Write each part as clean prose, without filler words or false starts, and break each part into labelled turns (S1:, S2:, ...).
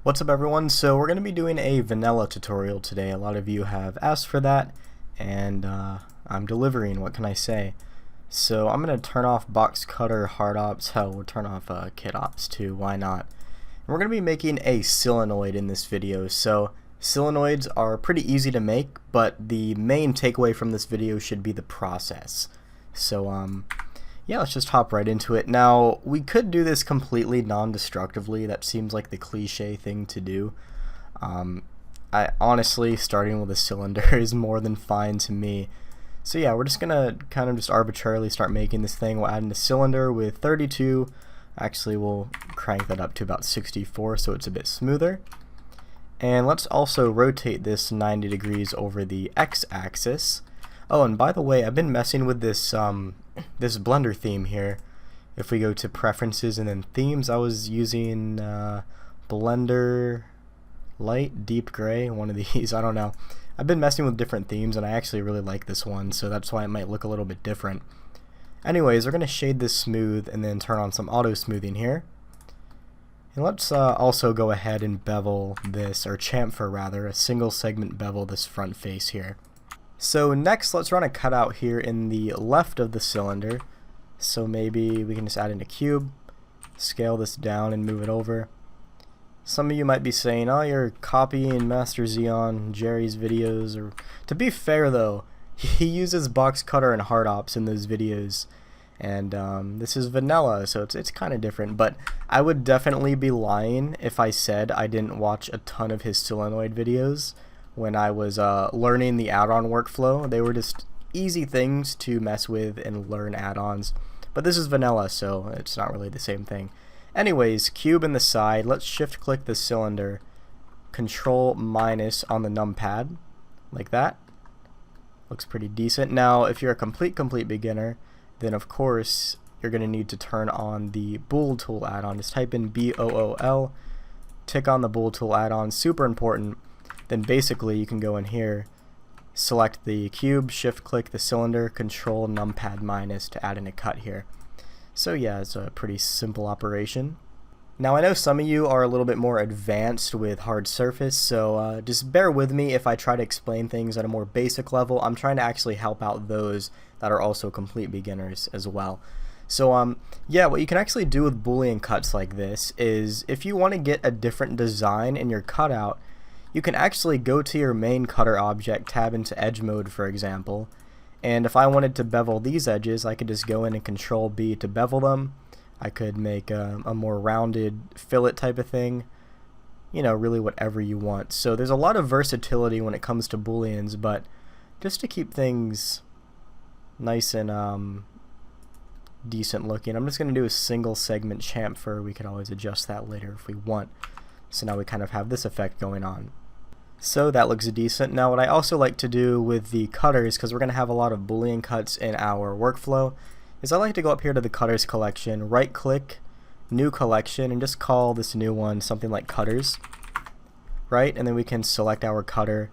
S1: What's up everyone? So we're going to be doing a vanilla tutorial today. A lot of you have asked for that and I'm delivering, what can I say? So I'm going to turn off box cutter, hard ops, hell we'll turn off kit ops too, why not? And we're going to be making a cylinoid in this video. So cylinoids are pretty easy to make, but the main takeaway from this video should be the process. So yeah, let's just hop right into it. Now, we could do this completely non-destructively. That seems like the cliche thing to do. I honestly, starting with a cylinder is more than fine to me. So yeah, we're just gonna kind of just arbitrarily start making this thing. We'll add in a cylinder with 32. Actually, we'll crank that up to about 64 so it's a bit smoother. And let's also rotate this 90 degrees over the x-axis. Oh, and by the way, I've been messing with this this Blender theme here. If we go to preferences and then themes, I was using Blender light, deep gray, one of these, I don't know. I've been messing with different themes and I actually really like this one, so that's why it might look a little bit different. Anyways, we're going to shade this smooth and then turn on some auto smoothing here. And let's also go ahead and bevel this, or chamfer rather, a single segment bevel this front face here. So next, let's run a cutout here in the left of the cylinder. So maybe we can just add in a cube, scale this down and move it over. Some of you might be saying, oh, you're copying Master Xeon, Jerry's videos. Or to be fair though, he uses box cutter and hard ops in those videos. And this is vanilla, so it's kind of different. But I would definitely be lying if I said I didn't watch a ton of his cylinoid videos. When I was learning the add-on workflow, they were just easy things to mess with and learn add-ons. But this is vanilla, so it's not really the same thing. Anyways, cube in the side, let's shift click the cylinder, control minus on the numpad, like that. Looks pretty decent. Now, if you're a complete beginner, then of course you're going to need to turn on the Bool tool add-on. Just type in BOOL, tick on the Bool tool add-on, super important. Then basically you can go in here, select the cube, shift click the cylinder, control numpad minus to add in a cut here. So yeah, it's a pretty simple operation. Now I know some of you are a little bit more advanced with hard surface, so just bear with me if I try to explain things at a more basic level. I'm trying to actually help out those that are also complete beginners as well. So yeah, what you can actually do with Boolean cuts like this is if you want to get a different design in your cutout, you can actually go to your main cutter object, tab into edge mode for example, and if I wanted to bevel these edges, I could just go in and control B to bevel them. I could make a more rounded fillet type of thing, you know, really whatever you want. So there's a lot of versatility when it comes to Booleans, but just to keep things nice and decent looking, I'm just going to do a single segment chamfer. We could always adjust that later if we want. So now we kind of have this effect going on. So that looks decent. Now what I also like to do with the cutters, because we're going to have a lot of Boolean cuts in our workflow, is I like to go up here to the cutters collection, right click, new collection, and just call this new one something like cutters. Right? And then we can select our cutter,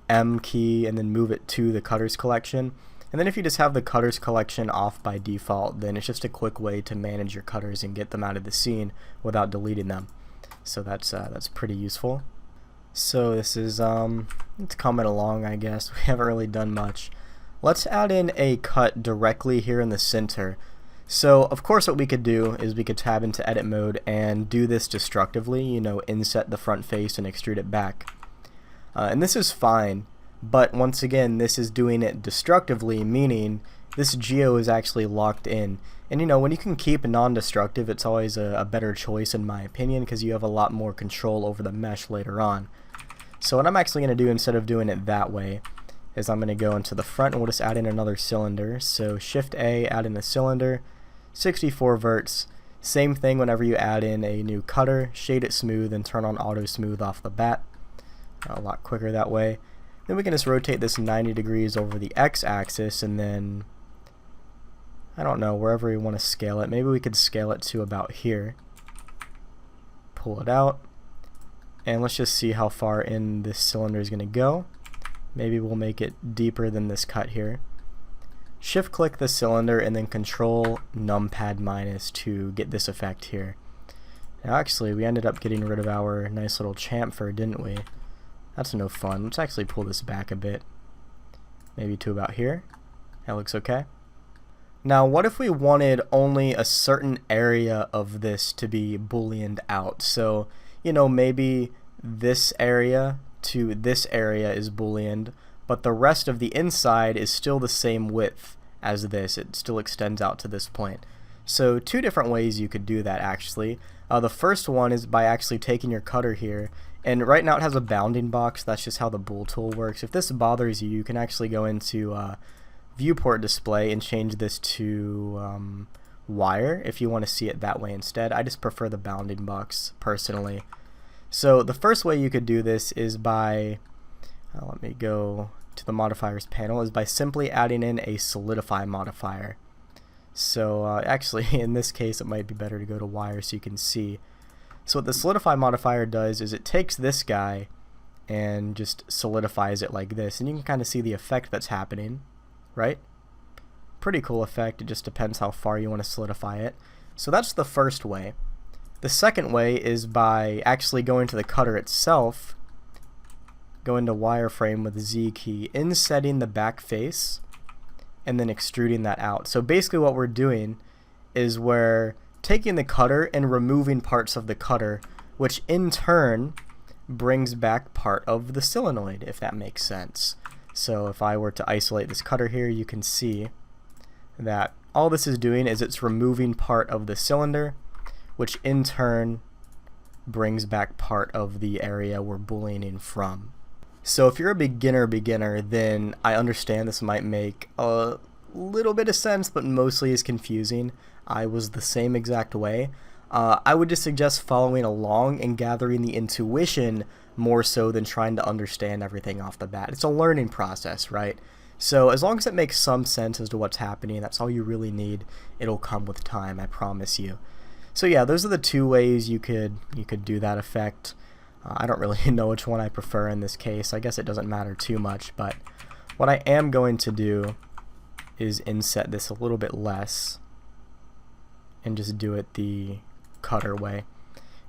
S1: M key, and then move it to the cutters collection. And then if you just have the cutters collection off by default, then it's just a quick way to manage your cutters and get them out of the scene without deleting them. So that's pretty useful. So this is it's coming along, I guess. We haven't really done much. Let's add in a cut directly here in the center. So of course what we could do is we could tab into edit mode and do this destructively, you know, inset the front face and extrude it back. And this is fine, but once again this is doing it destructively, meaning this geo is actually locked in. And you know, when you can keep non-destructive, it's always a better choice in my opinion, because you have a lot more control over the mesh later on. So what I'm actually going to do instead of doing it that way is I'm going to go into the front and we'll just add in another cylinder. So Shift A, add in a cylinder, 64 verts. Same thing whenever you add in a new cutter, shade it smooth and turn on auto smooth off the bat. A lot quicker that way. Then we can just rotate this 90 degrees over the x-axis, and then I don't know, wherever we want to scale it. Maybe we could scale it to about here. Pull it out. And let's just see how far in this cylinder is going to go. Maybe we'll make it deeper than this cut here. Shift click the cylinder and then control numpad minus to get this effect here. Now actually, we ended up getting rid of our nice little chamfer, didn't we? That's no fun. Let's actually pull this back a bit. Maybe to about here. That looks okay. Now, what if we wanted only a certain area of this to be Booleaned out? So, you know, maybe this area to this area is Booleaned, but the rest of the inside is still the same width as this. It still extends out to this point. So, two different ways you could do that, actually. The first one is by actually taking your cutter here, and right now it has a bounding box. That's just how the bool tool works. If this bothers you, you can actually go into viewport display and change this to wire if you want to see it that way instead. I just prefer the bounding box personally. So the first way you could do this is by, let me go to the modifiers panel, is by simply adding in a solidify modifier. So actually in this case it might be better to go to wire so you can see. So what the solidify modifier does is it takes this guy and just solidifies it like this, and you can kind of see the effect that's happening. Right? Pretty cool effect. It just depends how far you want to solidify it. So that's the first way. The second way is by actually going to the cutter itself, go into wireframe with the Z key, insetting the back face, and then extruding that out. So basically what we're doing is we're taking the cutter and removing parts of the cutter, which in turn brings back part of the cylinoid, if that makes sense. So if I were to isolate this cutter here, you can see that all this is doing is it's removing part of the cylinder, which in turn brings back part of the area we're booleaning from. So if you're a beginner, then I understand this might make a little bit of sense, but mostly is confusing. I was the same exact way. I would just suggest following along and gathering the intuition more so than trying to understand everything off the bat. It's a learning process, right? So as long as it makes some sense as to what's happening, that's all you really need. It'll come with time, I promise you. So yeah, those are the two ways you could do that effect. I don't really know which one I prefer in this case. I guess it doesn't matter too much, but what I am going to do is inset this a little bit less and just do it the cutter way.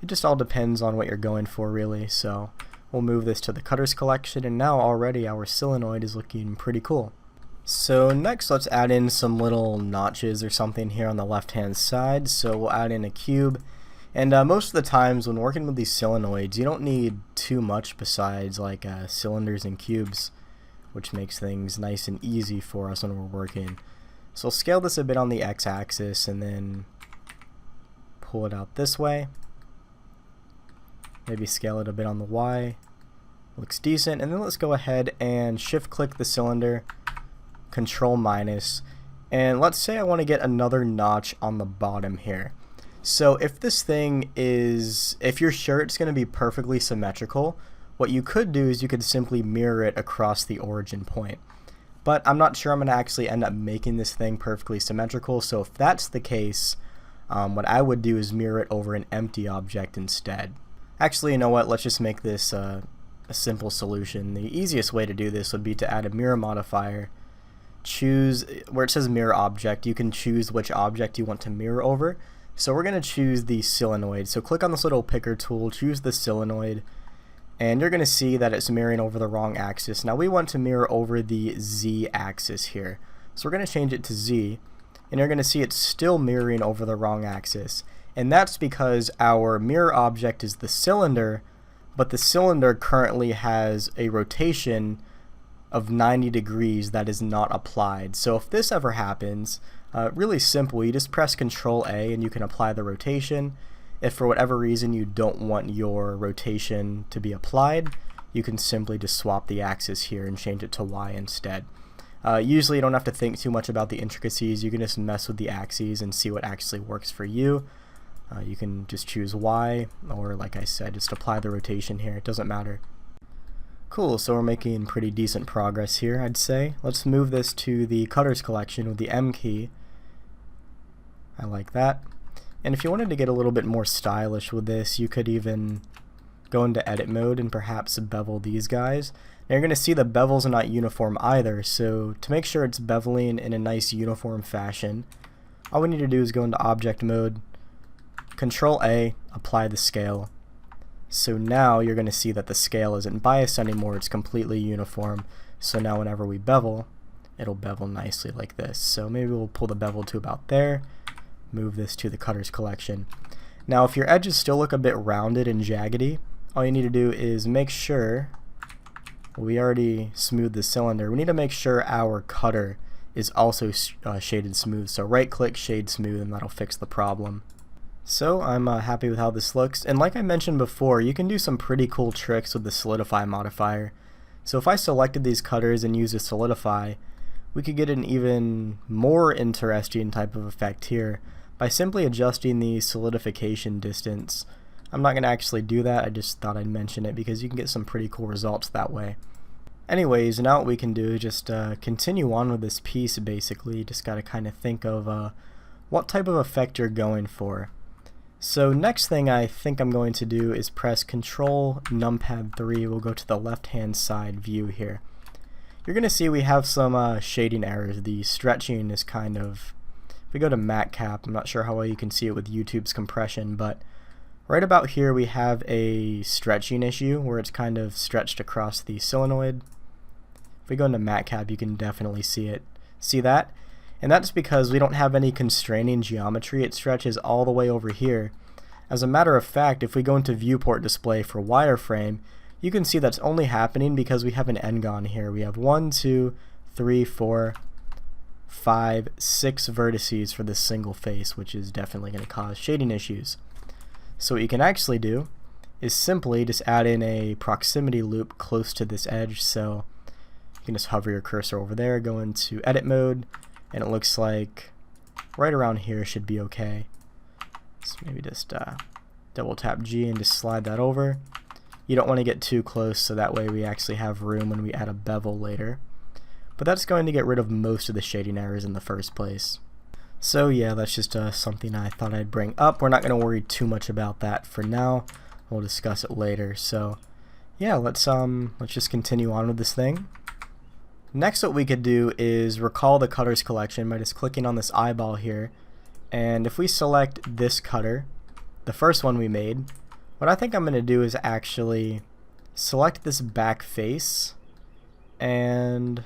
S1: It just all depends on what you're going for, really. So we'll move this to the cutters collection, and now already our cylinoid is looking pretty cool. So next, let's add in some little notches or something here on the left hand side. So we'll add in a cube, and most of the times when working with these cylinoids, you don't need too much besides like cylinders and cubes, which makes things nice and easy for us when we're working. So I'll scale this a bit on the x-axis and then pull it out this way. Maybe scale it a bit on the Y. Looks decent. And then let's go ahead and shift click the cylinder, control minus, and let's say I want to get another notch on the bottom here. So if this thing is, if you're sure it's going to be perfectly symmetrical, what you could do is you could simply mirror it across the origin point. But I'm not sure I'm going to actually end up making this thing perfectly symmetrical, so if that's the case, what I would do is mirror it over an empty object instead. Actually, you know what, let's just make this a simple solution. The easiest way to do this would be to add a mirror modifier. Choose, where it says mirror object, you can choose which object you want to mirror over. So we're going to choose the cylinoid. So click on this little picker tool, choose the cylinoid, and you're going to see that it's mirroring over the wrong axis. Now we want to mirror over the Z axis here. So we're going to change it to Z, and you're going to see it's still mirroring over the wrong axis. And that's because our mirror object is the cylinder, but the cylinder currently has a rotation of 90 degrees that is not applied. So if this ever happens, really simple, you just press Control A and you can apply the rotation. If for whatever reason you don't want your rotation to be applied, you can simply just swap the axis here and change it to Y instead. Usually you don't have to think too much about the intricacies. You can just mess with the axes and see what actually works for you. You can just choose Y, or like I said, just apply the rotation here. It doesn't matter. Cool, so we're making pretty decent progress here, I'd say. Let's move this to the cutters collection with the M key. I like that. And if you wanted to get a little bit more stylish with this, you could even go into edit mode and perhaps bevel these guys. Now you're going to see the bevels are not uniform either, so to make sure it's beveling in a nice uniform fashion, all we need to do is go into object mode, Control A, apply the scale. So now you're going to see that the scale isn't biased anymore, it's completely uniform. So now whenever we bevel, it'll bevel nicely like this. So maybe we'll pull the bevel to about there, move this to the cutters collection. Now if your edges still look a bit rounded and jaggedy, all you need to do is make sure, we already smoothed the cylinder, we need to make sure our cutter is also shaded smooth. So right click, shade smooth, and that'll fix the problem. So I'm happy with how this looks, and like I mentioned before, you can do some pretty cool tricks with the solidify modifier. So if I selected these cutters and used a solidify, we could get an even more interesting type of effect here by simply adjusting the solidification distance. I'm not going to actually do that, I just thought I'd mention it because you can get some pretty cool results that way. Anyways, now what we can do is just continue on with this piece basically. You just got to kind of think of what type of effect you're going for. So next thing I think I'm going to do is press Control Numpad 3. We'll go to the left hand side view here. You're going to see we have some shading errors. The stretching is kind of, if we go to matte cap, I'm not sure how well you can see it with YouTube's compression, but right about here we have a stretching issue where it's kind of stretched across the cylinoid. If we go into matte cap, you can definitely see it. See that? And that's because we don't have any constraining geometry. It stretches all the way over here. As a matter of fact, if we go into viewport display for wireframe, you can see that's only happening because we have an n-gon here. We have 1, 2, 3, 4, 5, 6 vertices for this single face, which is definitely going to cause shading issues. So what you can actually do is simply just add in a proximity loop close to this edge. So you can just hover your cursor over there, go into edit mode, and it looks like right around here should be okay. So maybe just double tap G and just slide that over. You don't want to get too close, so that way we actually have room when we add a bevel later. But that's going to get rid of most of the shading errors in the first place. So yeah, that's just something I thought I'd bring up. We're not going to worry too much about that for now. We'll discuss it later. So yeah, let's just continue on with this thing. Next, what we could do is recall the cutters collection by just clicking on this eyeball here, and if we select this cutter, the first one we made, what I think I'm going to do is actually select this back face, and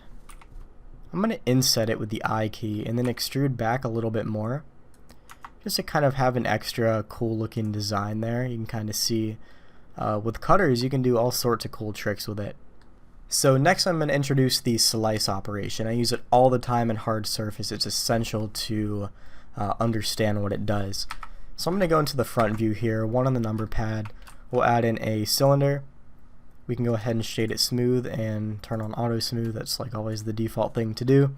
S1: I'm going to inset it with the I key and then extrude back a little bit more just to kind of have an extra cool looking design there. You can kind of see with cutters you can do all sorts of cool tricks with it. So next I'm going to introduce the slice operation. I use it all the time in hard surface. It's essential to understand what it does. So I'm going to go into the front view here, one on the number pad. We'll add in a cylinder. We can go ahead and shade it smooth and turn on auto smooth. That's like always the default thing to do.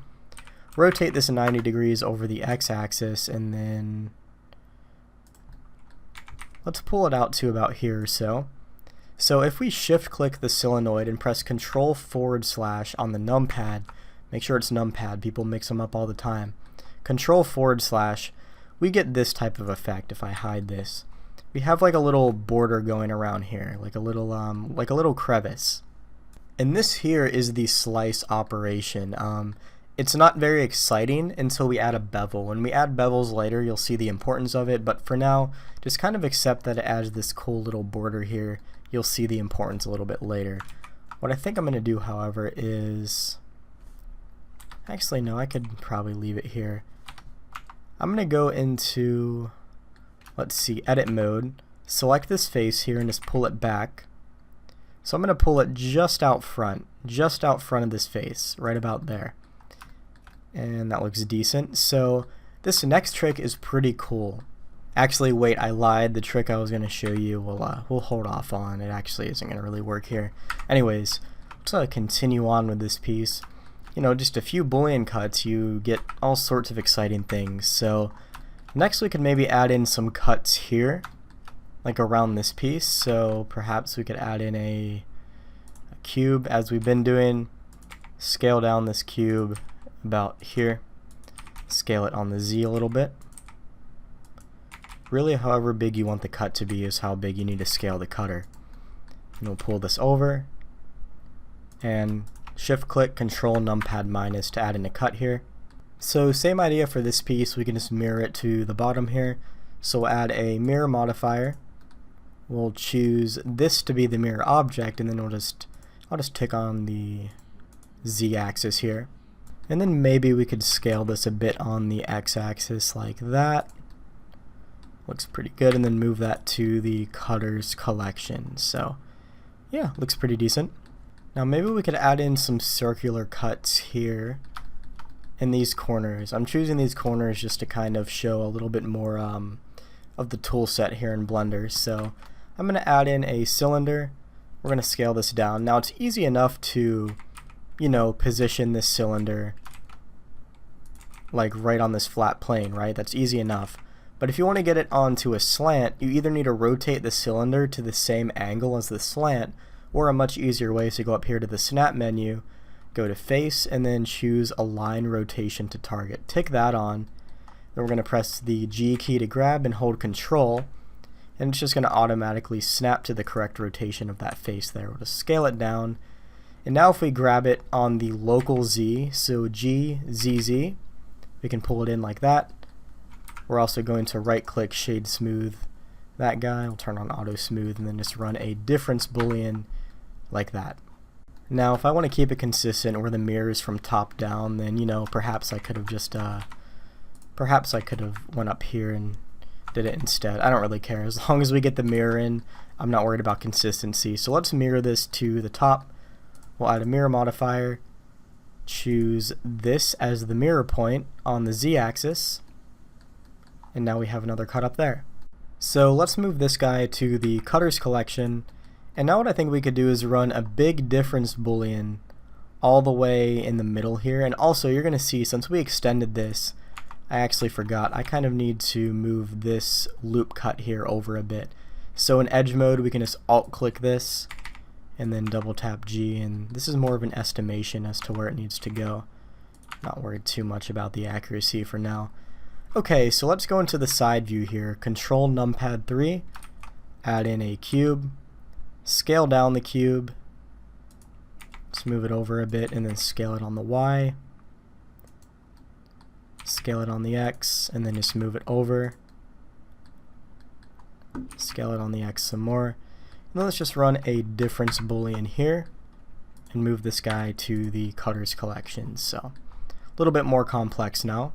S1: Rotate this 90 degrees over the x-axis, and then let's pull it out to about here or so. So if we shift click the cylinoid and press Control / on the numpad, make sure it's numpad, people mix them up all the time. Control / we get this type of effect. If I hide this, we have like a little border going around here, like a little crevice. And this here is the slice operation. It's not very exciting until we add a bevel. When we add bevels later, you'll see the importance of it, but for now, just kind of accept that it adds this cool little border here. You'll see the importance a little bit later. What I think I'm going to do, however, is... Actually, no, I could probably leave it here. I'm going to go into, let's see, edit mode, select this face here and just pull it back. So I'm going to pull it just out front of this face, right about there. And that looks decent. So this next trick is pretty cool. Actually, wait, I lied. The trick I was going to show you, we'll hold off on. It actually isn't going to really work here. Anyways, let's continue on with this piece. You know, just a few Boolean cuts, you get all sorts of exciting things. So next we could maybe add in some cuts here, like around this piece. So perhaps we could add in a cube, as we've been doing. Scale down this cube about here. Scale it on the Z a little bit. Really, however big you want the cut to be is how big you need to scale the cutter. And we'll pull this over and shift click Control Numpad minus to add in a cut here. So same idea for this piece. We can just mirror it to the bottom here. So we'll add a mirror modifier. We'll choose this to be the mirror object, and then I'll just tick on the z-axis here. And then maybe we could scale this a bit on the x-axis like that. Looks pretty good, and then move that to the cutters collection. So yeah, looks pretty decent. Now maybe we could add in some circular cuts here in these corners. I'm choosing these corners just to kind of show a little bit more of the tool set here in Blender. So I'm going to add in a cylinder. We're going to scale this down. Now it's easy enough to, you know, position this cylinder like right on this flat plane, right? That's easy enough. But if you want to get it onto a slant, you either need to rotate the cylinder to the same angle as the slant, or a much easier way is to go up here to the snap menu, go to face, and then choose align rotation to target. Tick that on. Then we're going to press the G key to grab and hold Control, and it's just going to automatically snap to the correct rotation of that face there. We'll just scale it down. And now if we grab it on the local Z, so G, ZZ, we can pull it in like that. We're also going to right click Shade Smooth that guy. We'll turn on Auto Smooth and then just run a difference Boolean like that. Now if I want to keep it consistent where the mirror is from top down, then, you know, perhaps I could have just went up here and did it instead. I don't really care. As long as we get the mirror in, I'm not worried about consistency. So let's mirror this to the top. We'll add a mirror modifier, choose this as the mirror point on the z-axis, and now we have another cut up there. So let's move this guy to the cutters collection, and now what I think we could do is run a big difference Boolean all the way in the middle here. And also you're going to see, since we extended this, I actually forgot, I kind of need to move this loop cut here over a bit. So in edge mode we can just alt click this and then double tap G, and this is more of an estimation as to where it needs to go. Not worried too much about the accuracy for now. Okay, so let's go into the side view here. Control numpad 3, add in a cube, scale down the cube, let's move it over a bit, and then scale it on the Y, scale it on the X, and then just move it over, scale it on the X some more. And then let's just run a difference Boolean here and move this guy to the cutters collection. So a little bit more complex now.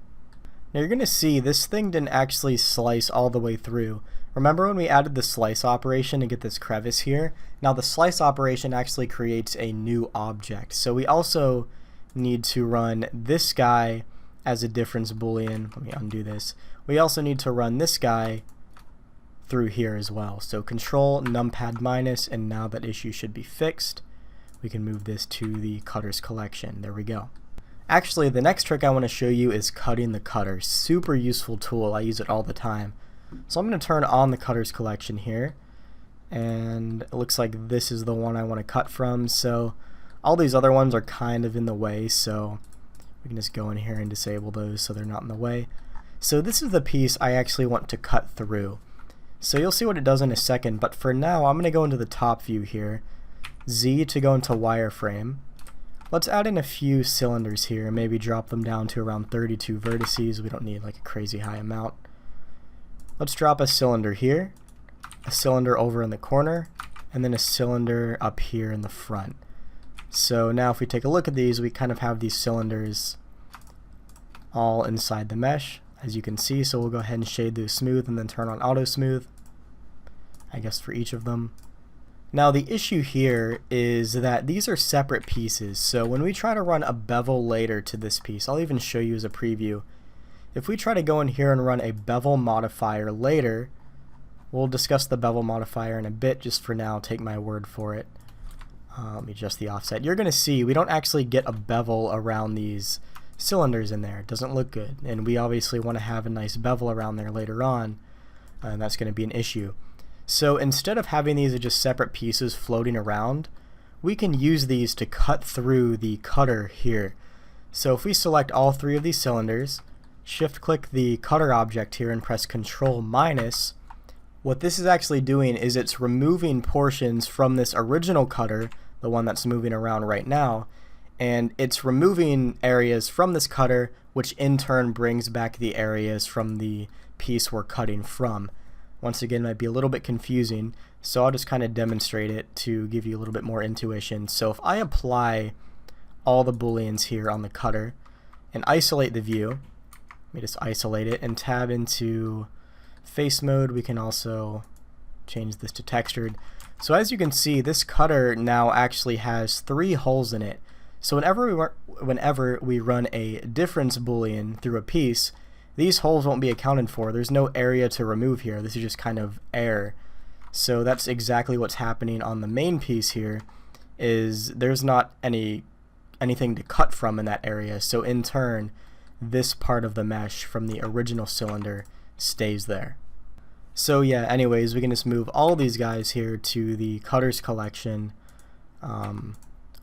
S1: Now you're going to see this thing didn't actually slice all the way through. Remember when we added the slice operation to get this crevice here? Now the slice operation actually creates a new object. So we also need to run this guy as a difference Boolean. Let me undo this. We also need to run this guy through here as well. So control numpad minus, and now that issue should be fixed. We can move this to the cutters collection. There we go. Actually, the next trick I want to show you is cutting the cutter. Super useful tool. I use it all the time. So I'm going to turn on the cutters collection here, and it looks like this is the one I want to cut from. So all these other ones are kind of in the way, so we can just go in here and disable those so they're not in the way. So this is the piece I actually want to cut through. So you'll see what it does in a second, but for now I'm going to go into the top view here, Z to go into wireframe. Let's add in a few cylinders here, maybe drop them down to around 32 vertices. We don't need like a crazy high amount. Let's drop a cylinder here, a cylinder over in the corner, and then a cylinder up here in the front. So now if we take a look at these, we kind of have these cylinders all inside the mesh, as you can see. So we'll go ahead and shade those smooth and then turn on auto smooth, I guess, for each of them. Now the issue here is that these are separate pieces, so when we try to run a bevel later to this piece, I'll even show you as a preview. If we try to go in here and run a bevel modifier later, we'll discuss the bevel modifier in a bit. Just for now, take my word for it. Let me adjust the offset. You're going to see we don't actually get a bevel around these cylinders in there. It doesn't look good, and we obviously want to have a nice bevel around there later on, and that's going to be an issue. So instead of having these as just separate pieces floating around, we can use these to cut through the cutter here. So if we select all three of these cylinders, shift click the cutter object here and press Control minus, what this is actually doing is it's removing portions from this original cutter, the one that's moving around right now, and it's removing areas from this cutter, which in turn brings back the areas from the piece we're cutting from. Once again, it might be a little bit confusing, so I'll just kind of demonstrate it to give you a little bit more intuition. So if I apply all the booleans here on the cutter and isolate the view, let me just isolate it and tab into face mode. We can also change this to textured. So as you can see, this cutter now actually has 3 holes in it. So whenever we run a difference boolean through a piece, these holes won't be accounted for. There's no area to remove here. This is just kind of air. So that's exactly what's happening on the main piece here, is there's not anything to cut from in that area. So in turn, this part of the mesh from the original cylinder stays there. So yeah, anyways, we can just move all these guys here to the cutters collection.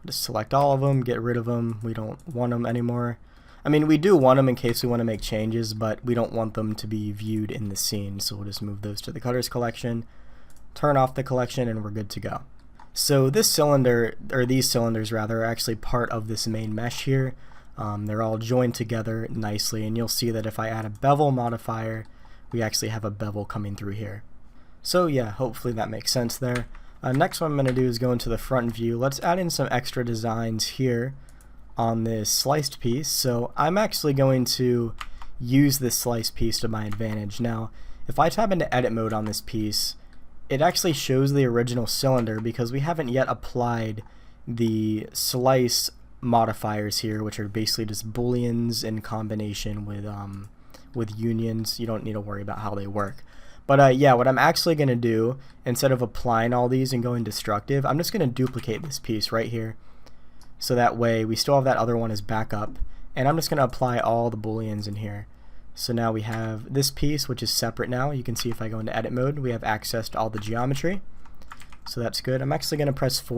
S1: Just select all of them, get rid of them. We don't want them anymore. I mean, we do want them in case we want to make changes, but we don't want them to be viewed in the scene. So we'll just move those to the cutters collection, turn off the collection, and we're good to go. So this cylinder, or these cylinders rather, are actually part of this main mesh here. They're all joined together nicely, and you'll see that if I add a bevel modifier, we actually have a bevel coming through here. So yeah, hopefully that makes sense there. Next what I'm going to do is go into the front view. Let's add in some extra designs here on this sliced piece. So I'm actually going to use this sliced piece to my advantage. Now, if I tab into edit mode on this piece, it actually shows the original cylinder because we haven't yet applied the slice modifiers here, which are basically just booleans in combination with unions. You don't need to worry about how they work. But yeah, what I'm actually going to do, instead of applying all these and going destructive, I'm just going to duplicate this piece right here. So that way we still have that other one as backup. And I'm just going to apply all the booleans in here. So now we have this piece, which is separate now. You can see if I go into edit mode, we have access to all the geometry. So that's good. I'm actually going to press / on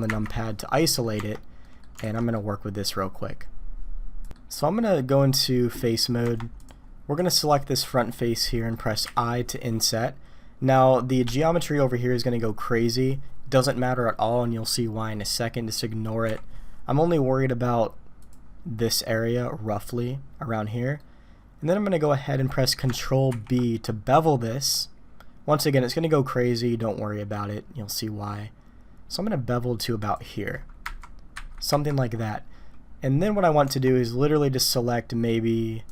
S1: the numpad to isolate it. And I'm going to work with this real quick. So I'm going to go into face mode. We're going to select this front face here and press I to inset. Now the geometry over here is going to go crazy. Doesn't matter at all, and you'll see why in a second. Just ignore it. I'm only worried about this area roughly around here. And then I'm going to go ahead and press Control B to bevel this. Once again, it's going to go crazy. Don't worry about it. You'll see why. So I'm going to bevel to about here. Something like that. And then what I want to do is literally just select maybe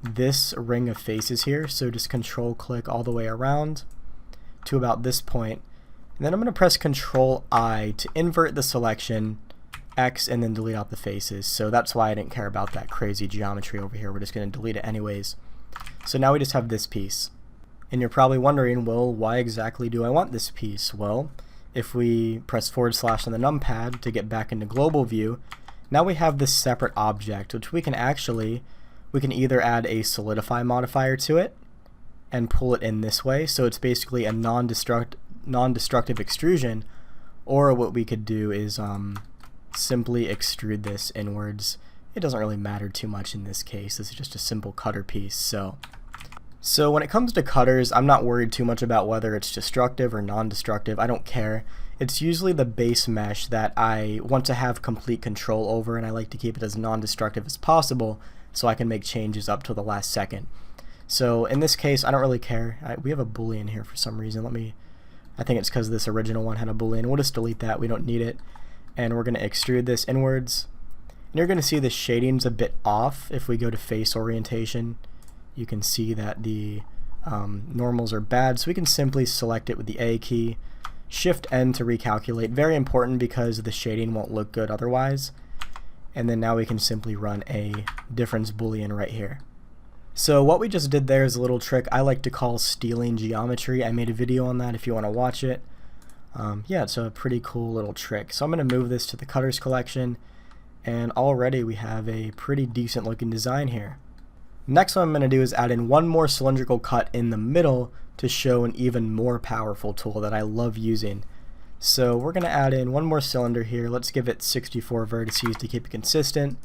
S1: this ring of faces here. So just Control click all the way around to about this point. And then I'm going to press Control I to invert the selection, X, and then delete out the faces. So that's why I didn't care about that crazy geometry over here. We're just going to delete it anyways. So now we just have this piece. And you're probably wondering, well, why exactly do I want this piece? Well, if we press / on the numpad to get back into global view, now we have this separate object, which we can either add a solidify modifier to it and pull it in this way. So it's basically a non-destructive extrusion, or what we could do is simply extrude this inwards. It doesn't really matter too much in this case. This is just a simple cutter piece. So when it comes to cutters, I'm not worried too much about whether it's destructive or non-destructive. I don't care. It's usually the base mesh that I want to have complete control over, and I like to keep it as non-destructive as possible so I can make changes up to the last second. So in this case, I don't really care. We have a boolean here for some reason. I think it's because this original one had a boolean. We'll just delete that. We don't need it. And we're going to extrude this inwards. And you're going to see the shading's a bit off. If we go to face orientation, you can see that the normals are bad. So we can simply select it with the A key, Shift N to recalculate. Very important because the shading won't look good otherwise. And then now we can simply run a difference boolean right here. So what we just did there is a little trick I like to call stealing geometry. I made a video on that if you want to watch it. Yeah, it's a pretty cool little trick. So I'm going to move this to the cutters collection, and already we have a pretty decent looking design here. Next what I'm going to do is add in one more cylindrical cut in the middle to show an even more powerful tool that I love using. So we're going to add in one more cylinder here. Let's give it 64 vertices to keep it consistent.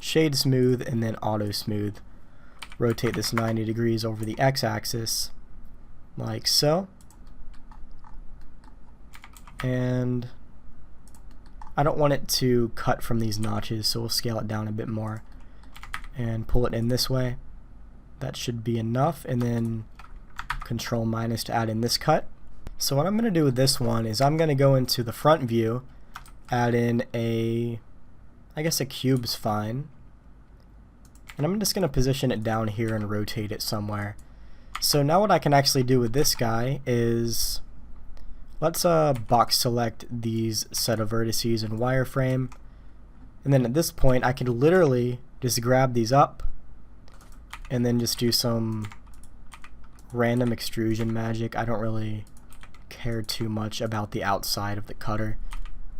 S1: Shade smooth and then auto smooth. Rotate this 90 degrees over the x-axis like so. And I don't want it to cut from these notches, so we'll scale it down a bit more and pull it in this way. That should be enough, and then Control minus to add in this cut. So what I'm going to do with this one is I'm going to go into the front view, add in I guess a cube's fine, and I'm just going to position it down here and rotate it somewhere. So now what I can actually do with this guy is, let's box select these set of vertices in wireframe, and then at this point I can literally just grab these up and then just do some random extrusion magic. I don't really care too much about the outside of the cutter.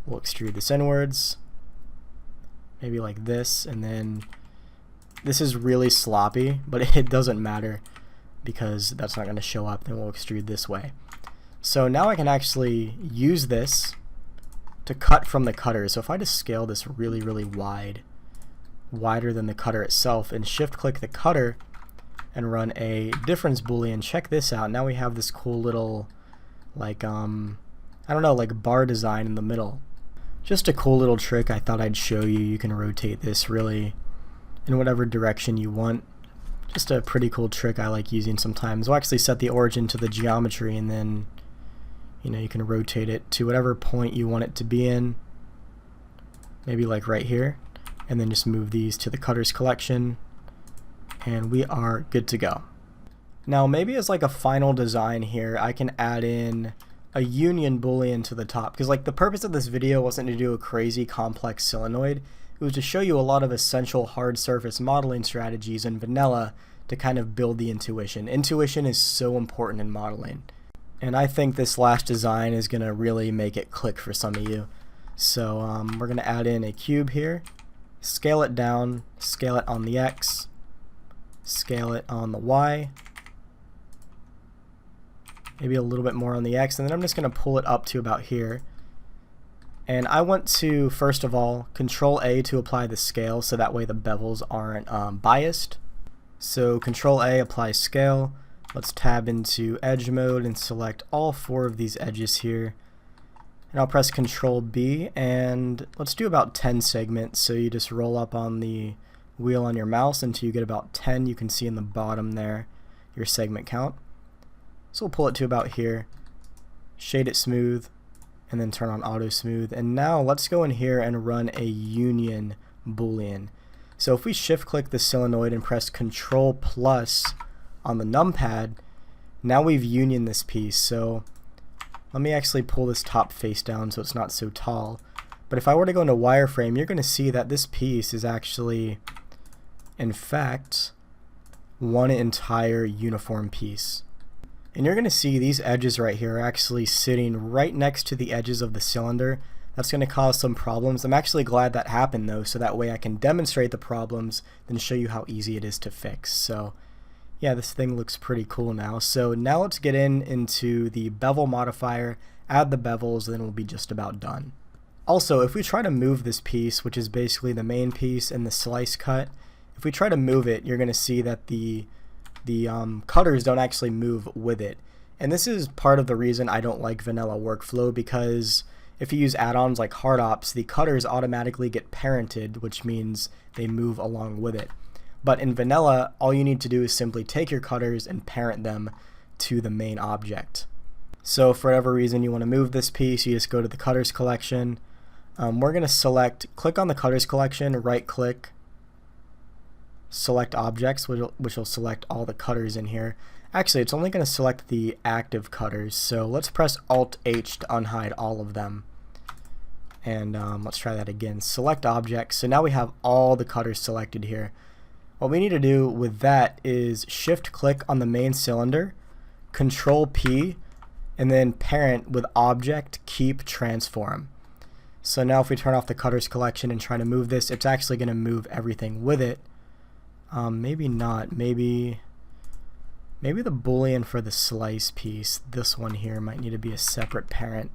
S1: We'll extrude this inwards, maybe like this, and then this is really sloppy, but it doesn't matter because that's not going to show up. Then we'll extrude this way. So now I can actually use this to cut from the cutter. So if I just scale this really, really wide, wider than the cutter itself, and shift click the cutter and run a difference boolean, check this out. Now we have this cool little, like I don't know, like bar design in the middle. Just a cool little trick I thought I'd show you. You can rotate this really in whatever direction you want. Just a pretty cool trick I like using sometimes. We'll actually set the origin to the geometry, and then you can rotate it to whatever point you want it to be in, maybe like right here, and then just move these to the cutters collection, and we are good to go. Now maybe as like a final design here, I can add in a union boolean to the top, because like the purpose of this video wasn't to do a crazy complex cylinoid. It was to show you a lot of essential hard surface modeling strategies in vanilla to kind of build the intuition. Intuition is so important in modeling, and I think this last design is going to really make it click for some of you. So we're going to add in a cube here, scale it down, scale it on the X, scale it on the Y, maybe a little bit more on the X, and then I'm just going to pull it up to about here. And I want to, first of all, Control A to apply the scale, so that way the bevels aren't biased. So Control A, apply scale. Let's tab into edge mode and select all 4 of these edges here. And I'll press Control B, and let's do about 10 segments. So you just roll up on the wheel on your mouse until you get about 10. You can see in the bottom there your segment count. So we'll pull it to about here, shade it smooth, and then turn on auto smooth. And now let's go in here and run a union boolean. So if we shift click the cylinoid and press Control plus on the numpad, now we've unioned this piece. So let me actually pull this top face down so it's not so tall. But if I were to go into wireframe, you're going to see that this piece is actually, in fact, one entire uniform piece. And you're going to see these edges right here are actually sitting right next to the edges of the cylinder. That's going to cause some problems. I'm actually glad that happened though, so that way I can demonstrate the problems, then show you how easy it is to fix. So yeah, this thing looks pretty cool now. So now let's get into the bevel modifier, add the bevels, and then we'll be just about done. Also, if we try to move this piece, which is basically the main piece and the slice cut, if we try to move it, you're going to see that the cutters don't actually move with it. And this is part of the reason I don't like vanilla workflow, because if you use add-ons like HardOps, the cutters automatically get parented, which means they move along with it. But in vanilla, all you need to do is simply take your cutters and parent them to the main object. So for whatever reason you want to move this piece, you just go to the cutters collection. We're going to click on the cutters collection, right click, select objects, which will select all the cutters in here. Actually, it's only going to select the active cutters, so let's press Alt H to unhide all of them. And let's try that again. Select objects. So now we have all the cutters selected here. What we need to do with that is shift click on the main cylinder, Control P, and then parent with object keep transform. So now if we turn off the cutters collection and try to move this, it's actually going to move everything with it. Maybe not. Maybe the boolean for the slice piece, this one here, might need to be a separate parent.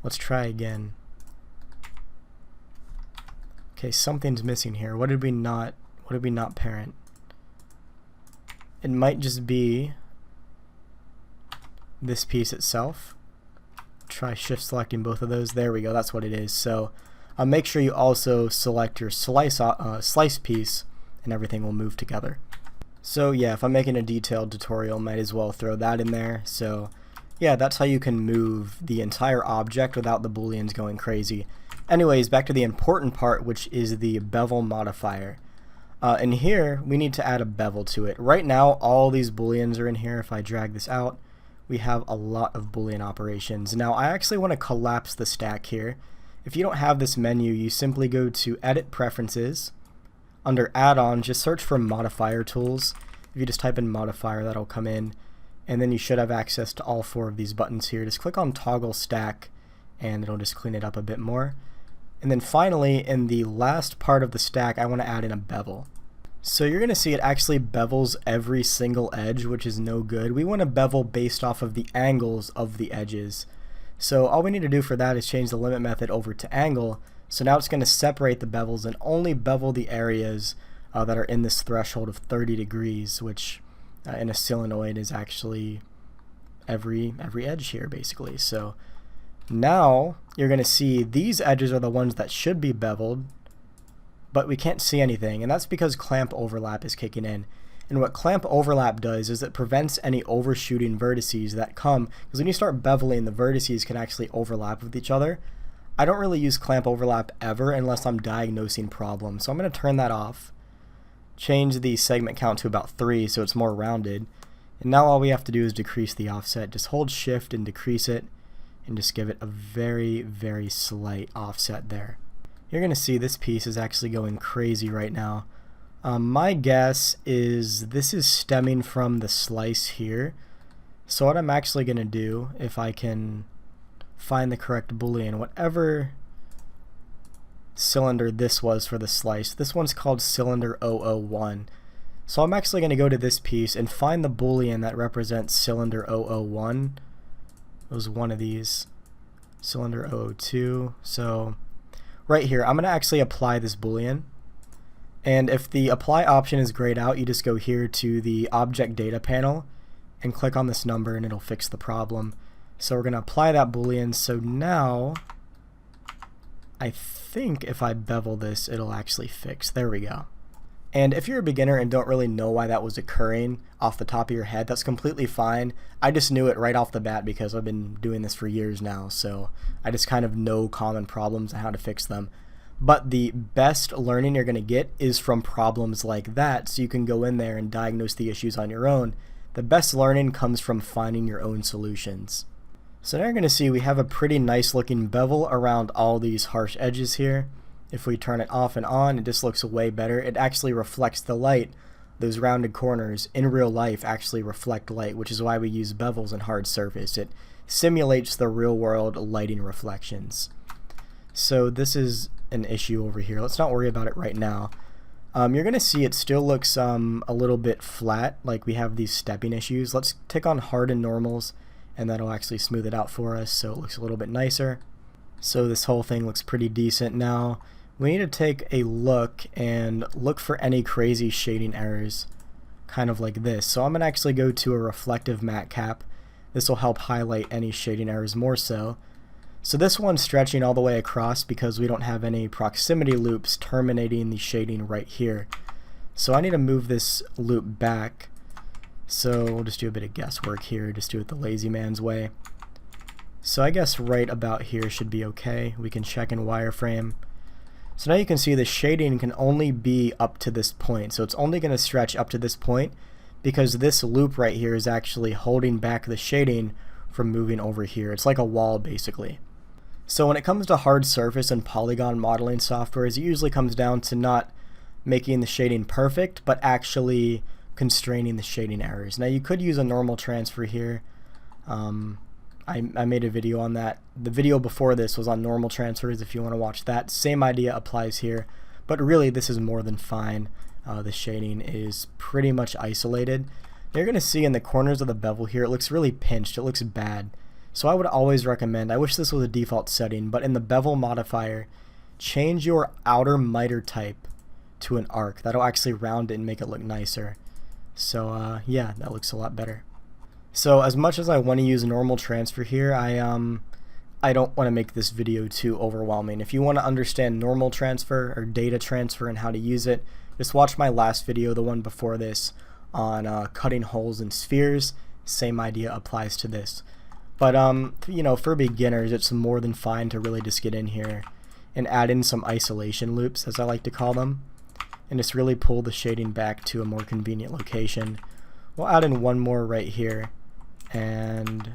S1: Let's try again. Okay, something's missing here. What did we not parent? It might just be this piece itself. Try shift selecting both of those. There we go, that's what it is. So make sure you also select your slice piece, and everything will move together. So yeah, if I'm making a detailed tutorial, might as well throw that in there. So yeah, that's how you can move the entire object without the booleans going crazy. Anyways, back to the important part, which is the bevel modifier. And here, we need to add a bevel to it. Right now, all these booleans are in here. If I drag this out, we have a lot of boolean operations. Now, I actually want to collapse the stack here. If you don't have this menu, you simply go to Edit Preferences. Under Add-on, just search for Modifier Tools. If you just type in Modifier, that'll come in. And then you should have access to all 4 of these buttons here. Just click on Toggle Stack, and it'll just clean it up a bit more. And then finally, in the last part of the stack, I want to add in a bevel. So you're going to see it actually bevels every single edge, which is no good. We want to bevel based off of the angles of the edges. So all we need to do for that is change the limit method over to angle. So now it's going to separate the bevels and only bevel the areas that are in this threshold of 30 degrees, which in a cylinoid is actually every edge here basically. So now you're going to see these edges are the ones that should be beveled, but we can't see anything, and that's because clamp overlap is kicking in. And what clamp overlap does is it prevents any overshooting vertices that come, because when you start beveling, the vertices can actually overlap with each other. I don't really use clamp overlap ever unless I'm diagnosing problems, so I'm going to turn that off. Change the segment count to about 3 so it's more rounded. And now all we have to do is decrease the offset. Just hold shift and decrease it, and just give it a very, very slight offset there. You're going to see this piece is actually going crazy right now. My guess is this is stemming from the slice here. So what I'm actually going to do, if I can find the correct boolean, whatever cylinder this was for the slice, this one's called cylinder 001. So I'm actually going to go to this piece and find the boolean that represents cylinder 001. It was one of these, cylinder 002. So right here, I'm going to actually apply this boolean. And if the apply option is grayed out, you just go here to the object data panel and click on this number and it'll fix the problem. So we're going to apply that boolean. So now I think if I bevel this, it'll actually fix. There we go. And if you're a beginner and don't really know why that was occurring off the top of your head, that's completely fine. I just knew it right off the bat because I've been doing this for years now, so I just kind of know common problems and how to fix them. But the best learning you're going to get is from problems like that, so you can go in there and diagnose the issues on your own. The best learning comes from finding your own solutions. So now you're going to see we have a pretty nice looking bevel around all these harsh edges here. If we turn it off and on, it just looks way better. It actually reflects the light. Those rounded corners in real life actually reflect light, which is why we use bevels in hard surface. It simulates the real world lighting reflections. So this is an issue over here. Let's not worry about it right now. You're going to see it still looks a little bit flat, like we have these stepping issues. Let's tick on HardNormals, and that'll actually smooth it out for us so it looks a little bit nicer. So this whole thing looks pretty decent now. We need to take a look and look for any crazy shading errors, kind of like this. So I'm going to actually go to a reflective matte cap. This will help highlight any shading errors more so. So this one's stretching all the way across because we don't have any proximity loops terminating the shading right here. So I need to move this loop back. So we'll just do a bit of guesswork here, just do it the lazy man's way. So I guess right about here should be okay. We can check in wireframe. So now you can see the shading can only be up to this point. So it's only going to stretch up to this point because this loop right here is actually holding back the shading from moving over here. It's like a wall basically. So when it comes to hard surface and polygon modeling softwares, it usually comes down to not making the shading perfect, but actually constraining the shading errors. Now you could use a normal transfer here. I made a video on that. The video before this was on normal transfers if you want to watch that. Same idea applies here, but really this is more than fine. The shading is pretty much isolated. You're going to see in the corners of the bevel here, it looks really pinched. It looks bad. So I would always recommend, I wish this was a default setting, but in the bevel modifier, change your outer miter type to an arc. That'll actually round it and make it look nicer. So yeah, that looks a lot better. So as much as I want to use normal transfer here, I don't want to make this video too overwhelming. If you want to understand normal transfer or data transfer and how to use it, just watch my last video, the one before this, on cutting holes in spheres. Same idea applies to this. But you know, for beginners, it's more than fine to really just get in here and add in some isolation loops, as I like to call them, and just really pull the shading back to a more convenient location. We'll add in one more right here and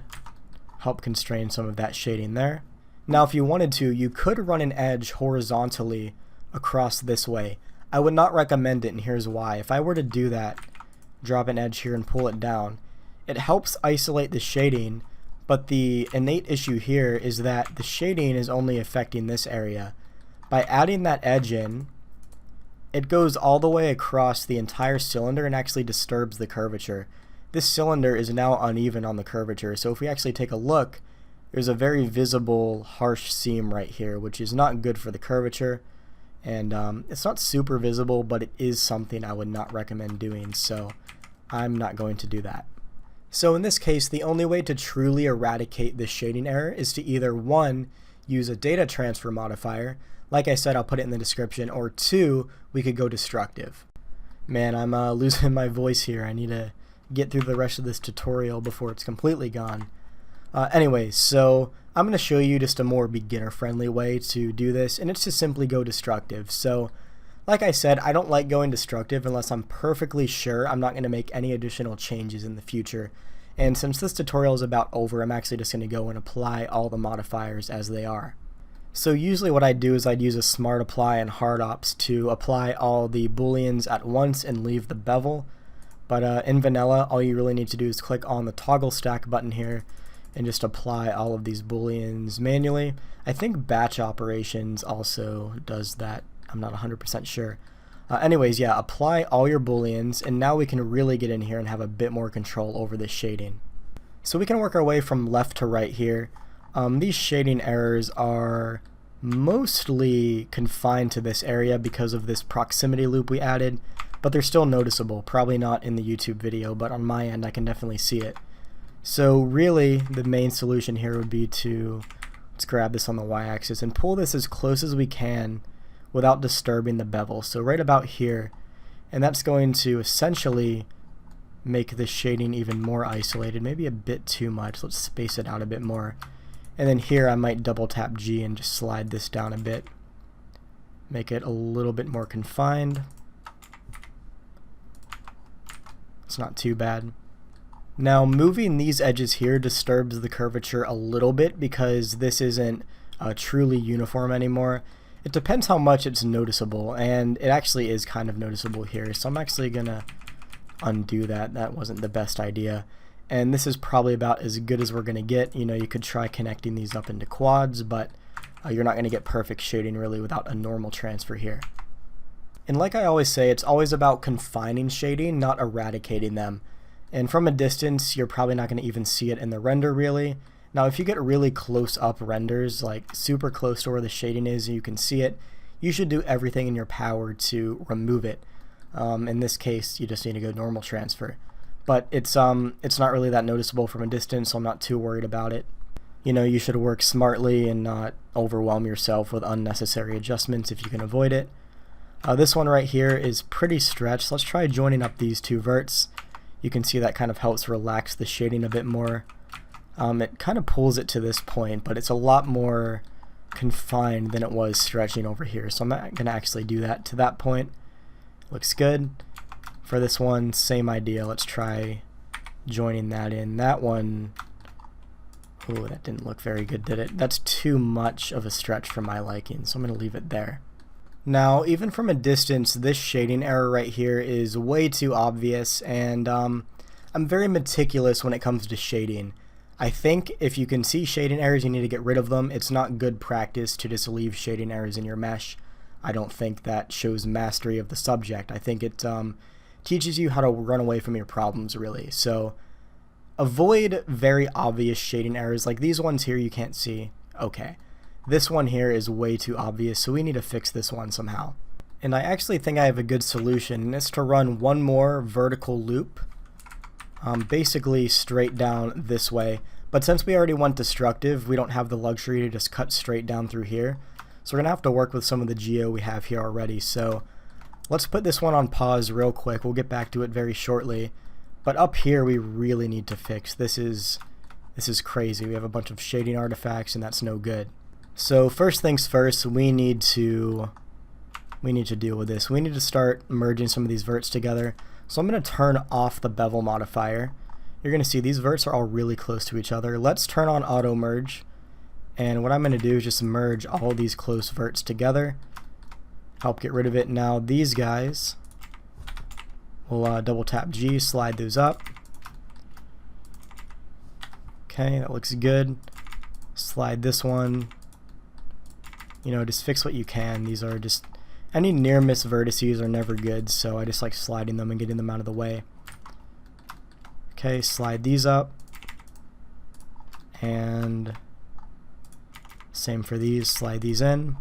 S1: help constrain some of that shading there. Now if you wanted to, you could run an edge horizontally across this way. I would not recommend it, and here's why. If I were to do that, drop an edge here and pull it down, it helps isolate the shading, but the innate issue here is that the shading is only affecting this area. By adding that edge in, it goes all the way across the entire cylinder and actually disturbs the curvature. This cylinder is now uneven on the curvature, so if we actually take a look, there's a very visible harsh seam right here, which is not good for the curvature, and it's not super visible, but it is something I would not recommend doing, so I'm not going to do that. So in this case, the only way to truly eradicate this shading error is to either 1, use a data transfer modifier, like I said, I'll put it in the description, or 2, we could go destructive. Man, I'm losing my voice here. I need to get through the rest of this tutorial before it's completely gone. Anyways, so I'm going to show you just a more beginner-friendly way to do this, and it's to simply go destructive. So, like I said, I don't like going destructive unless I'm perfectly sure I'm not going to make any additional changes in the future. And since this tutorial is about over, I'm actually just going to go and apply all the modifiers as they are. So usually what I'd do is I'd use a smart apply and hard ops to apply all the booleans at once and leave the bevel. But in vanilla, all you really need to do is click on the toggle stack button here and just apply all of these booleans manually. I think batch operations also does that. I'm not 100% sure. Anyways, yeah, apply all your booleans, and now we can really get in here and have a bit more control over this shading. So we can work our way from left to right here. These shading errors are mostly confined to this area because of this proximity loop we added, but they're still noticeable. Probably not in the YouTube video, but on my end I can definitely see it. So really the main solution here would be to, let's grab this on the y-axis and pull this as close as we can without disturbing the bevel. So right about here, and that's going to essentially make the shading even more isolated, maybe a bit too much. Let's space it out a bit more. And then here I might double tap G and just slide this down a bit. Make it a little bit more confined. It's not too bad. Now moving these edges here disturbs the curvature a little bit because this isn't truly uniform anymore. It depends how much it's noticeable, and it actually is kind of noticeable here. So I'm actually gonna undo that. That wasn't the best idea. And this is probably about as good as we're going to get. You know, you could try connecting these up into quads, but you're not going to get perfect shading really without a normal transfer here. And like I always say, it's always about confining shading, not eradicating them. And from a distance, you're probably not going to even see it in the render really. Now if you get really close up renders, like super close to where the shading is and you can see it, you should do everything in your power to remove it. In this case, you just need to go normal transfer. But it's not really that noticeable from a distance, so I'm not too worried about it. You know, you should work smartly and not overwhelm yourself with unnecessary adjustments if you can avoid it. This one right here is pretty stretched. Let's try joining up these two verts. You can see that kind of helps relax the shading a bit more. It kind of pulls it to this point, but it's a lot more confined than it was stretching over here. So I'm not going to actually do that to that point. Looks good. For this one, same idea. Let's try joining that in. That one, ooh, that didn't look very good, did it? That's too much of a stretch for my liking, so I'm going to leave it there. Now, even from a distance, this shading error right here is way too obvious, and I'm very meticulous when it comes to shading. I think if you can see shading errors, you need to get rid of them. It's not good practice to just leave shading errors in your mesh. I don't think that shows mastery of the subject. I think it teaches you how to run away from your problems, really. So avoid very obvious shading errors. Like these ones here you can't see. Okay. This one here is way too obvious, so we need to fix this one somehow. And I actually think I have a good solution, and it's to run one more vertical loop, basically straight down this way. But since we already went destructive, we don't have the luxury to just cut straight down through here. So we're going to have to work with some of the geo we have here already. So Let's put this one on pause real quick. We'll get back to it very shortly. But up here we really need to fix. This is crazy. We have a bunch of shading artifacts and that's no good. So first things first, we need to deal with this. We need to start merging some of these verts together. So I'm going to turn off the bevel modifier. You're going to see these verts are all really close to each other. Let's turn on auto merge. And what I'm going to do is just merge all these close verts together. Help get rid of it. Now these guys, we'll double tap G, slide those up. Okay, that looks good. Slide this one. You know, just fix what you can. These are just, any near miss vertices are never good, so I just like sliding them and getting them out of the way. Okay, slide these up. And same for these, slide these in.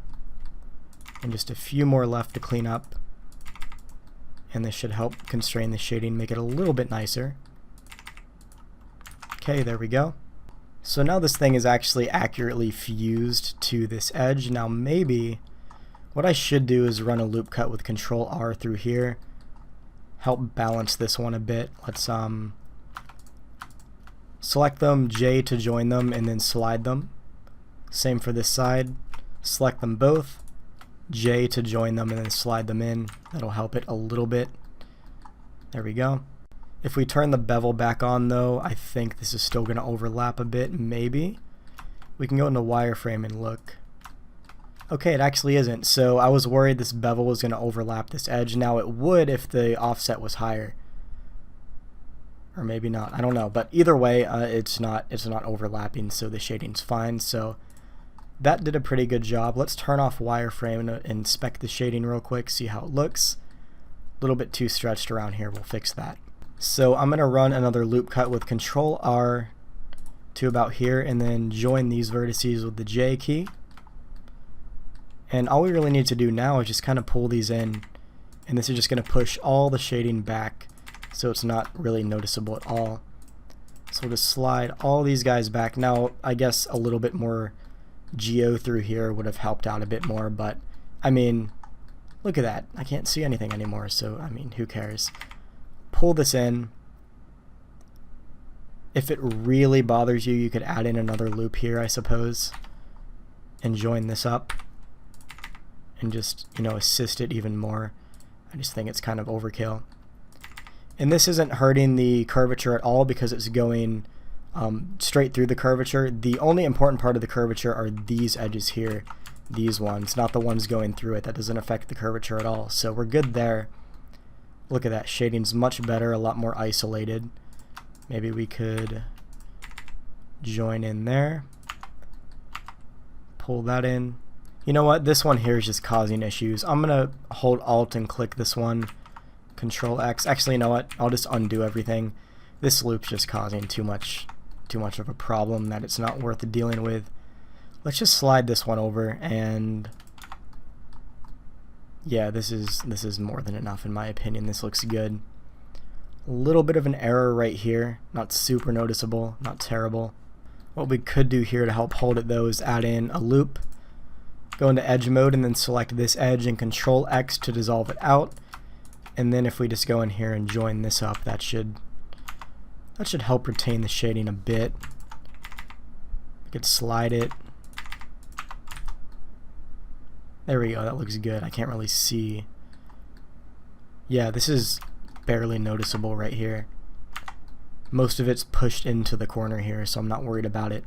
S1: And just a few more left to clean up. And this should help constrain the shading, make it a little bit nicer. Okay, there we go. So now this thing is actually accurately fused to this edge. Now maybe what I should do is run a loop cut with Control R through here. Help balance this one a bit. Let's select them, J to join them, and then slide them. Same for this side. Select them both, J to join them, and then slide them in. That'll help it a little bit. There we go. If we turn the bevel back on though, I think this is still going to overlap a bit, maybe. We can go into wireframe and look. Okay, it actually isn't. So I was worried this bevel was going to overlap this edge. Now it would if the offset was higher. Or maybe not, I don't know. But either way, it's not overlapping, so the shading's fine. So that did a pretty good job. Let's turn off wireframe and inspect the shading real quick, see how it looks. A little bit too stretched around here, we'll fix that. So I'm going to run another loop cut with Control R to about here, and then join these vertices with the J key. And all we really need to do now is just kind of pull these in, and this is just going to push all the shading back so it's not really noticeable at all. So we'll just slide all these guys back. Now I guess a little bit more geo through here would have helped out a bit more, but I mean, look at that. I can't see anything anymore, so I mean, who cares? Pull this in. If it really bothers you, you could add in another loop here, I suppose, and join this up and just, you know, assist it even more. I just think it's kind of overkill. And this isn't hurting the curvature at all because it's going straight through the curvature. The only important part of the curvature are these edges here, these ones, not the ones going through it. That doesn't affect the curvature at all, so we're good there. Look at that, shading's much better, a lot more isolated. Maybe we could join in there, pull that in. You know what, this one here is just causing issues. I'm gonna hold Alt and click this one, Control X. Actually, you know what, I'll just undo everything. This loop's just causing too much of a problem that it's not worth dealing with. Let's just slide this one over, and yeah, this is more than enough in my opinion. This looks good. A little bit of an error right here, not super noticeable, not terrible. What we could do here to help hold it though is add in a loop, go into edge mode, and then select this edge and Control X to dissolve it out. And then if we just go in here and join this up, that should help retain the shading a bit. We could slide it. There we go, that looks good. I can't really see. Yeah, this is barely noticeable right here. Most of it's pushed into the corner here, so I'm not worried about it.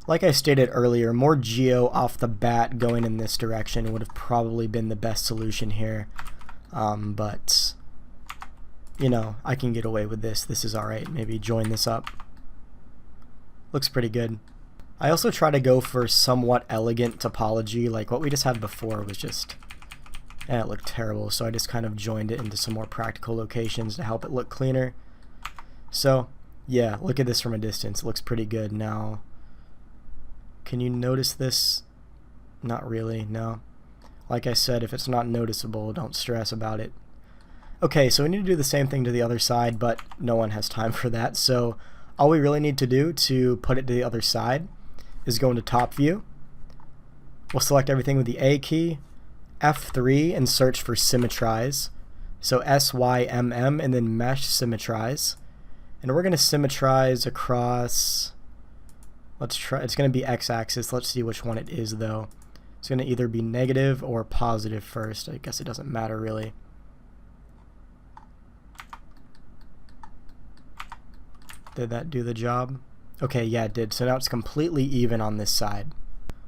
S1: Like I stated earlier, more geo off the bat going in this direction would have probably been the best solution here. But, you know, I can get away with this. This is alright. Maybe join this up. Looks pretty good. I also try to go for somewhat elegant topology. Like what we just had before was just, it looked terrible. So I just kind of joined it into some more practical locations to help it look cleaner. So yeah, look at this from a distance. It looks pretty good. Now, can you notice this? Not really, no. Like I said, if it's not noticeable, don't stress about it. Okay, so we need to do the same thing to the other side, but no one has time for that. So all we really need to do to put it to the other side is go into top view. We'll select everything with the A key, F3 and search for Symmetrize. So SYMM and then mesh Symmetrize. And we're going to symmetrize across, let's try, it's going to be x-axis. Let's see which one it is though. It's going to either be negative or positive first. I guess it doesn't matter really. Did that do the job? Okay, yeah, it did. So now it's completely even on this side,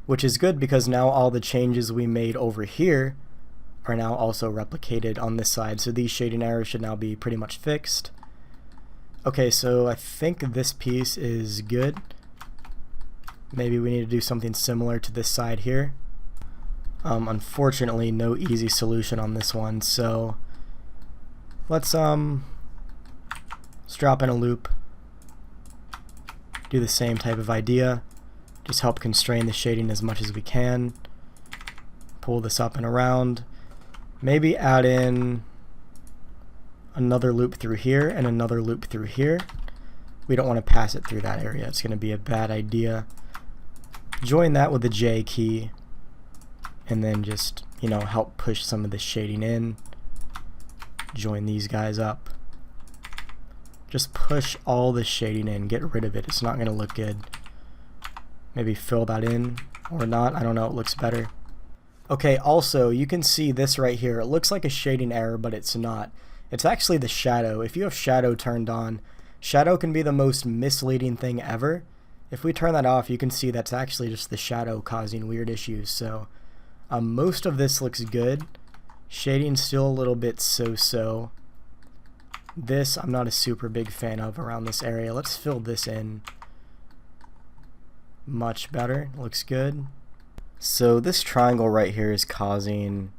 S1: which is good because now all the changes we made over here are now also replicated on this side. So these shading errors should now be pretty much fixed. Okay, so I think this piece is good. Maybe we need to do something similar to this side here. Unfortunately, no easy solution on this one, so let's drop in a loop. Do the same type of idea. Just help constrain the shading as much as we can. Pull this up and around. Maybe add in another loop through here and another loop through here. We don't want to pass it through that area. It's going to be a bad idea. Join that with the J key and then just, you know, help push some of the shading in. Join these guys up. Just push all the shading in. Get rid of it. It's not going to look good. Maybe fill that in or not. I don't know. It looks better. Okay, also, you can see this right here. It looks like a shading error, but it's not. It's actually the shadow. If you have shadow turned on, shadow can be the most misleading thing ever. If we turn that off, you can see that's actually just the shadow causing weird issues. So most of this looks good. Shading's still a little bit so-so. This I'm not a super big fan of around this area. Let's fill this in. Much better. Looks good. So this triangle right here is causing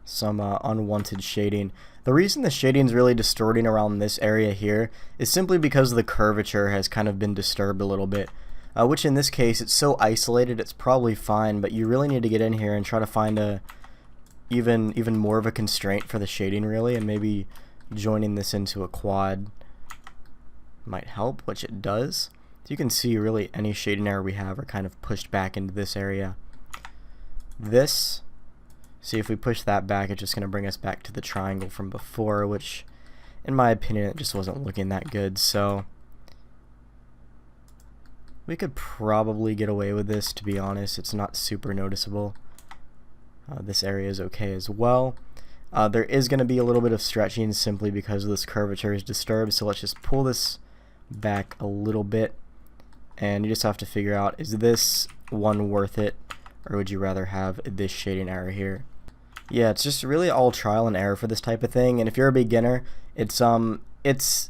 S1: some unwanted shading. The reason the shading is really distorting around this area here is simply because the curvature has kind of been disturbed a little bit, which in this case it's so isolated it's probably fine, but you really need to get in here and try to find a even more of a constraint for the shading really, and maybe joining this into a quad might help, which it does. So you can see really any shading error we have are kind of pushed back into this area. This, see if we push that back, it's just going to bring us back to the triangle from before, which in my opinion it just wasn't looking that good. So we could probably get away with this, to be honest. It's not super noticeable. This area is okay as well. There is going to be a little bit of stretching simply because this curvature is disturbed, so let's just pull this back a little bit, and you just have to figure out, is this one worth it, or would you rather have this shading error here? Yeah, it's just really all trial and error for this type of thing, and if you're a beginner, it's an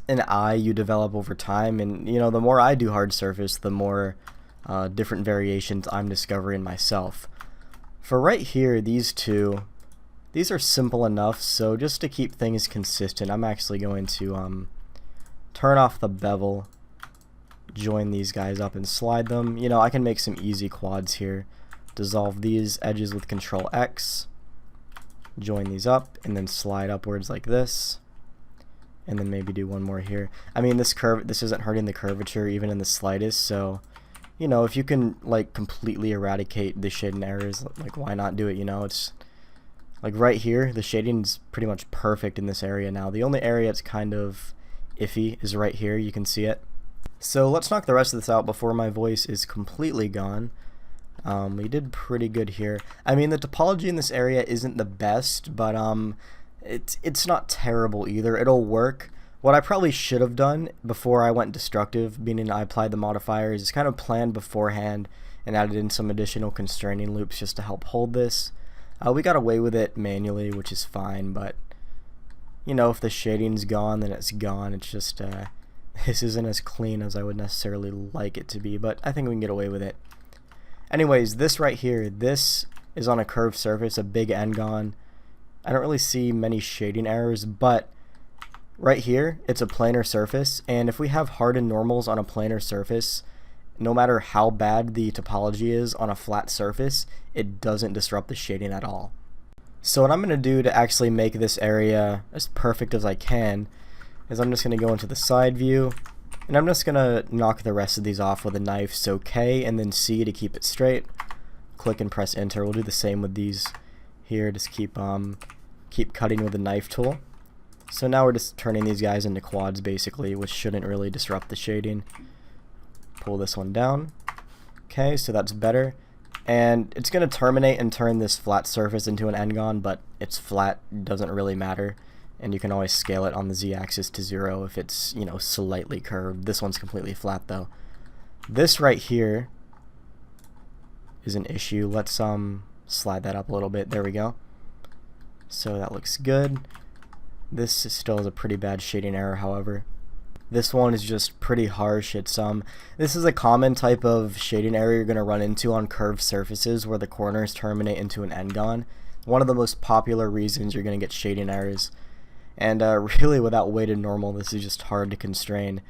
S1: eye you develop over time, and you know, the more I do hard surface, the more different variations I'm discovering myself. For right here, these are simple enough, so just to keep things consistent, I'm actually going to turn off the bevel, join these guys up and slide them. You know, I can make some easy quads here. Dissolve these edges with Control X, join these up, and then slide upwards like this, and then maybe do one more here. I mean, this isn't hurting the curvature even in the slightest, so you know, if you can like completely eradicate the shading errors, like why not do it? You know, it's like right here, the shading's pretty much perfect in this area now. The only area it's kind of iffy is right here. You can see it. So let's knock the rest of this out before my voice is completely gone. We did pretty good here. I mean, the topology in this area isn't the best, but it's not terrible either. It'll work. What I probably should have done before I went destructive, meaning I applied the modifiers, is kind of planned beforehand and added in some additional constraining loops just to help hold this. We got away with it manually, which is fine, but you know, if the shading's gone, then it's gone. It's just this isn't as clean as I would necessarily like it to be, but I think we can get away with it. Anyways, this right here, this is on a curved surface, a big n-gon. I don't really see many shading errors, but right here, it's a planar surface, and if we have hardened normals on a planar surface, no matter how bad the topology is on a flat surface, it doesn't disrupt the shading at all. So what I'm going to do to actually make this area as perfect as I can is I'm just going to go into the side view, and I'm just going to knock the rest of these off with a knife. So K and then C to keep it straight. Click and press enter. We'll do the same with these here, just keep cutting with the knife tool. So now we're just turning these guys into quads basically, which shouldn't really disrupt the shading. Pull this one down. Okay, so that's better. And it's going to terminate and turn this flat surface into an n-gon, but it's flat, doesn't really matter. And you can always scale it on the z-axis to 0 if it's, you know, slightly curved. This one's completely flat though. This right here is an issue. Let's slide that up a little bit. There we go. So that looks good. This still has a pretty bad shading error, however. This one is just pretty harsh. It's this is a common type of shading error you're going to run into on curved surfaces where the corners terminate into an n-gon. One of the most popular reasons you're going to get shading errors. And really, without weighted normal, this is just hard to constrain.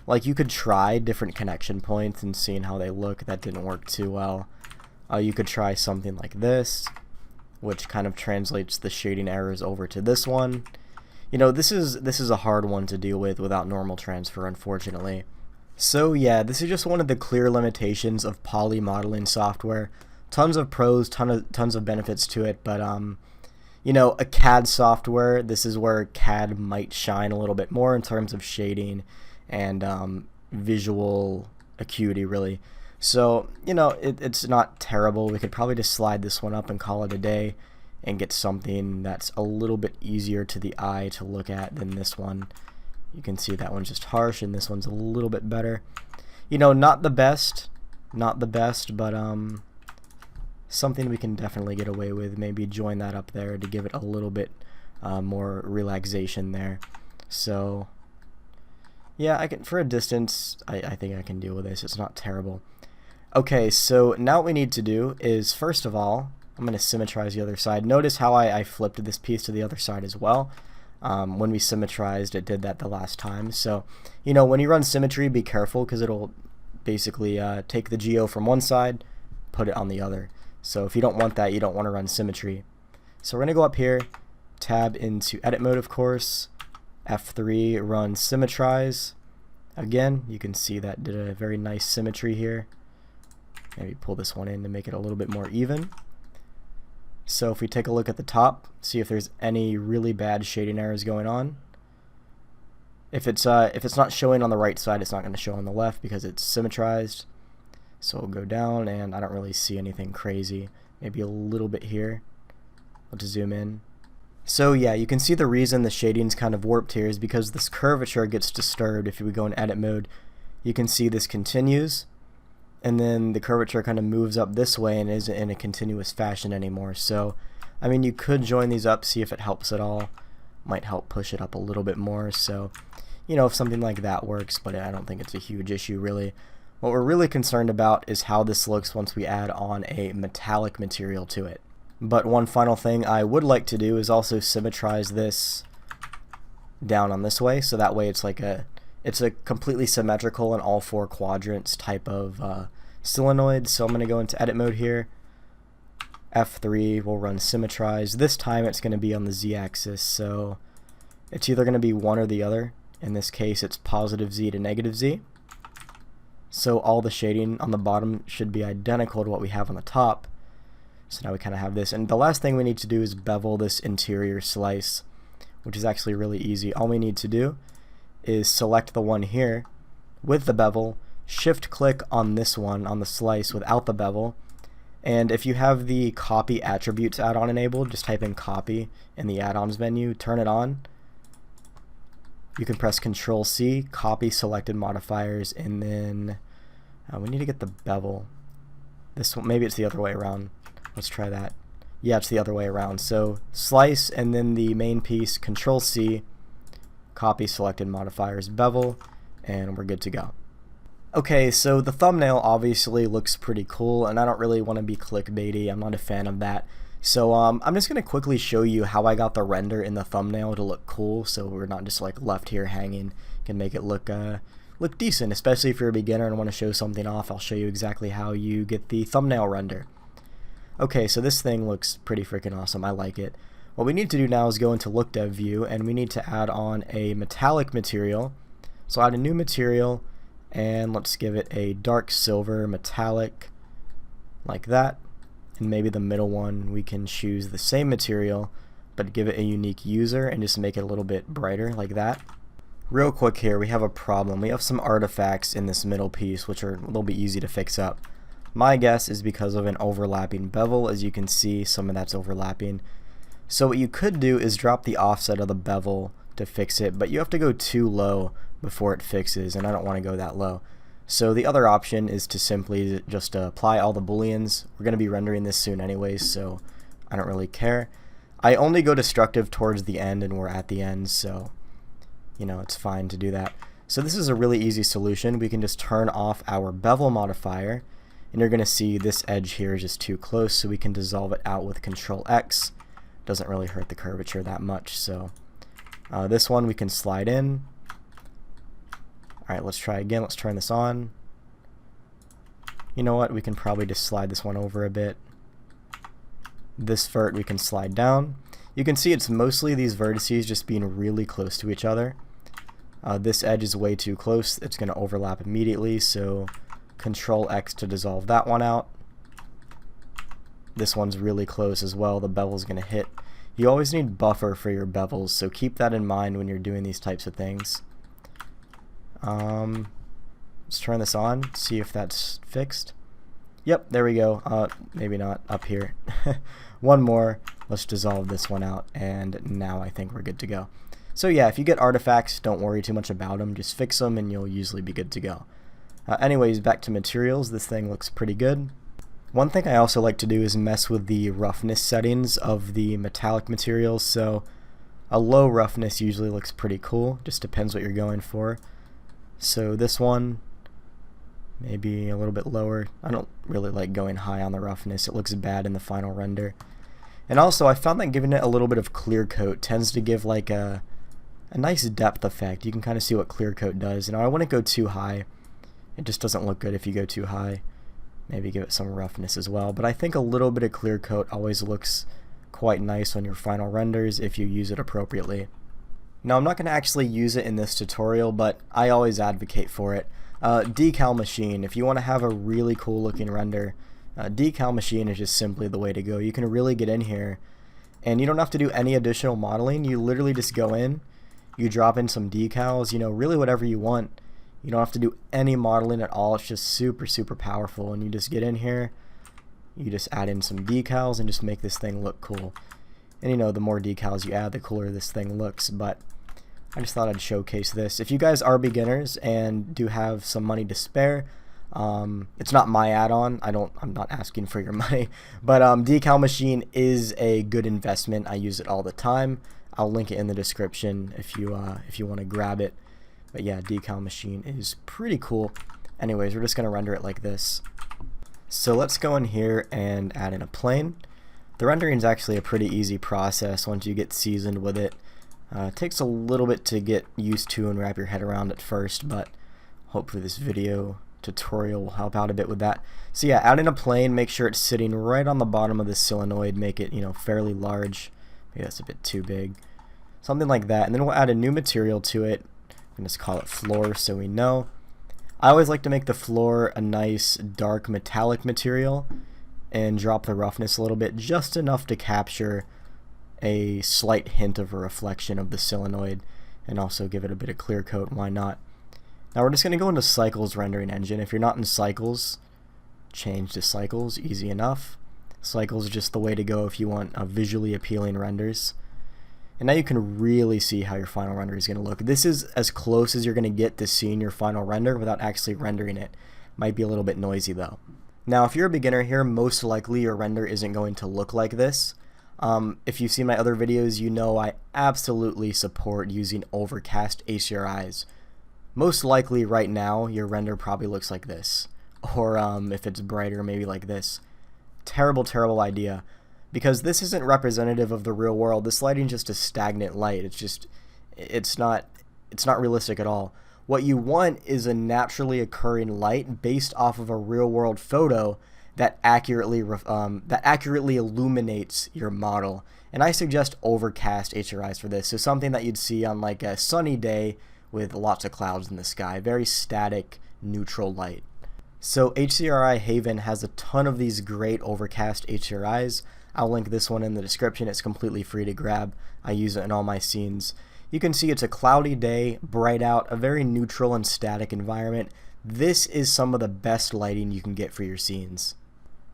S1: Like, you could try different connection points and seeing how they look. That didn't work too well. You could try something like this, which kind of translates the shading errors over to this one. You know, this is a hard one to deal with without normal transfer, unfortunately. So yeah, this is just one of the clear limitations of poly modeling software. Tons of pros, tons of benefits to it, but you know, a CAD software, this is where CAD might shine a little bit more in terms of shading and visual acuity, really. So, you know, it's not terrible. We could probably just slide this one up and call it a day and get something that's a little bit easier to the eye to look at than this one. You can see that one's just harsh and this one's a little bit better. You know, not the best, but something we can definitely get away with. Maybe join that up there to give it a little bit more relaxation there. So yeah, I can, for a distance, I think I can deal with this. It's not terrible. Okay, so now what we need to do is, first of all, I'm going to symmetrize the other side. Notice how I flipped this piece to the other side as well. When we symmetrized, it did that the last time. So, you know, when you run symmetry, be careful because it'll basically take the geo from one side, put it on the other. So if you don't want that, you don't want to run symmetry. So we're going to go up here, tab into edit mode, of course, F3, run Symmetrize. Again, you can see that did a very nice symmetry here. Maybe pull this one in to make it a little bit more even. So if we take a look at the top, see if there's any really bad shading errors going on. If it's not showing on the right side, it's not going to show on the left because it's symmetrized. So we'll go down, and I don't really see anything crazy. Maybe a little bit here. Let's zoom in. So yeah, you can see the reason the shading's kind of warped here is because this curvature gets disturbed. If we go in edit mode, you can see this continues, and then the curvature kind of moves up this way and isn't in a continuous fashion anymore. So, I mean, you could join these up, see if it helps at all. Might help push it up a little bit more. So, you know, if something like that works, but I don't think it's a huge issue really. What we're really concerned about is how this looks once we add on a metallic material to it. But one final thing I would like to do is also symmetrize this down on this way, so that way it's like it's a completely symmetrical in all four quadrants type of cylinoid. So I'm going to go into edit mode here. F3 will run Symmetrize. This time it's going to be on the z-axis, so it's either going to be one or the other. In this case it's positive z to negative z. So all the shading on the bottom should be identical to what we have on the top. So now we kind of have this. And the last thing we need to do is bevel this interior slice, which is actually really easy. All we need to do is select the one here with the bevel, shift click on this one on the slice without the bevel, and if you have the copy attributes add-on enabled, just type in copy in the add-ons menu, turn it on. You can press Control C, copy selected modifiers, and then we need to get the bevel. This one, maybe it's the other way around. Let's try that. Yeah, it's the other way around. So slice and then the main piece, Control C, copy selected modifiers, bevel, and we're good to go. Okay, so the thumbnail obviously looks pretty cool, and I don't really want to be clickbaity. I'm not a fan of that. So I'm just going to quickly show you how I got the render in the thumbnail to look cool, so we're not just like left here hanging. Can make it look decent, especially if you're a beginner and want to show something off. I'll show you exactly how you get the thumbnail render. Okay, so this thing looks pretty freaking awesome. I like it. What we need to do now is go into Look Dev View, and we need to add on a metallic material. So add a new material, and let's give it a dark silver metallic, like that. and maybe the middle one we can choose the same material but give it a unique user and just make it a little bit brighter like that. Real quick here, we have a problem. We have some artifacts in this middle piece which are a little bit easy to fix up. My guess is because of an overlapping bevel. As you can see, some of that's overlapping. So what you could do is drop the offset of the bevel to fix it, but you have to go too low before it fixes, and I don't want to go that low. So the other option is to simply just apply all the booleans. We're going to be rendering this soon anyways, so I don't really care. I only go destructive towards the end, and we're at the end, so you know, it's fine to do that. So this is a really easy solution. We can just turn off our bevel modifier, and you're going to see this edge here is just too close, so we can dissolve it out with Control X. Doesn't really hurt the curvature that much. So this one we can slide in. Alright, let's try again. Let's turn this on. You know what, we can probably just slide this one over a bit. This vert we can slide down. You can see it's mostly these vertices just being really close to each other. This edge is way too close. It's going to overlap immediately, so Control X to dissolve that one out. This one's really close as well. The bevel's going to hit. You always need buffer for your bevels, so keep that in mind when you're doing these types of things. Let's turn this on, see if that's fixed. Yep, there we go. Maybe not up here. One more. Let's dissolve this one out, and now I think we're good to go. So yeah, if you get artifacts, don't worry too much about them. Just fix them, and you'll usually be good to go. Anyways, back to materials. This thing looks pretty good. One thing I also like to do is mess with the roughness settings of the metallic materials. So a low roughness usually looks pretty cool. Just depends what you're going for. So this one, maybe a little bit lower. I don't really like going high on the roughness. It looks bad in the final render. And also, I found that giving it a little bit of clear coat tends to give like a nice depth effect. You can kind of see what clear coat does. And I wouldn't go too high. It just doesn't look good if you go too high. Maybe give it some roughness as well. But I think a little bit of clear coat always looks quite nice on your final renders if you use it appropriately. Now, I'm not going to actually use it in this tutorial, but I always advocate for it. Decal machine. If you want to have a really cool looking render, decal machine is just simply the way to go. You can really get in here and you don't have to do any additional modeling. You literally just go in, you drop in some decals, you know, really whatever you want. You don't have to do any modeling at all. It's just super powerful, and you just get in here, you just add in some decals and just make this thing look cool. And you know, the more decals you add, the cooler this thing looks. But I just thought I'd showcase this. If you guys are beginners and do have some money to spare, it's not my add-on. I'm not asking for your money, but decal machine is a good investment. I use it all the time. I'll link it in the description if you want to grab it. But yeah, decal machine is pretty cool. Anyways, we're just gonna render it like this. So let's go in here and add in a plane. The rendering is actually a pretty easy process once you get seasoned with it. It takes a little bit to get used to and wrap your head around at first, but hopefully this video tutorial will help out a bit with that. So yeah, add in a plane, make sure it's sitting right on the bottom of the cylinoid, make it, you know, fairly large. Maybe that's a bit too big. Something like that, and then we'll add a new material to it. I'm just call it floor so we know. I always like to make the floor a nice dark metallic material and drop the roughness a little bit, just enough to capture a slight hint of a reflection of the cylinoid and also give it a bit of clear coat. Why not? Now we're just going to go into Cycles rendering engine. If you're not in Cycles, change to Cycles, easy enough. Cycles is just the way to go if you want visually appealing renders. And now you can really see how your final render is going to look. This is as close as you're going to get to seeing your final render without actually rendering it. Might be a little bit noisy though. Now if you're a beginner here, most likely your render isn't going to look like this. If you've seen my other videos, you know I absolutely support using overcast HDRIs. Most likely right now your render probably looks like this. Or if it's brighter, maybe like this. Terrible idea. Because this isn't representative of the real world. This lighting is just a stagnant light. It's not realistic at all. What you want is a naturally occurring light based off of a real world photo that accurately illuminates your model. And I suggest overcast HDRIs for this. So something that you'd see on like a sunny day with lots of clouds in the sky. Very static, neutral light. So HDRI Haven has a ton of these great overcast HDRIs. I'll link this one in the description. It's completely free to grab. I use it in all my scenes. You can see it's a cloudy day, bright out, a very neutral and static environment. This is some of the best lighting you can get for your scenes.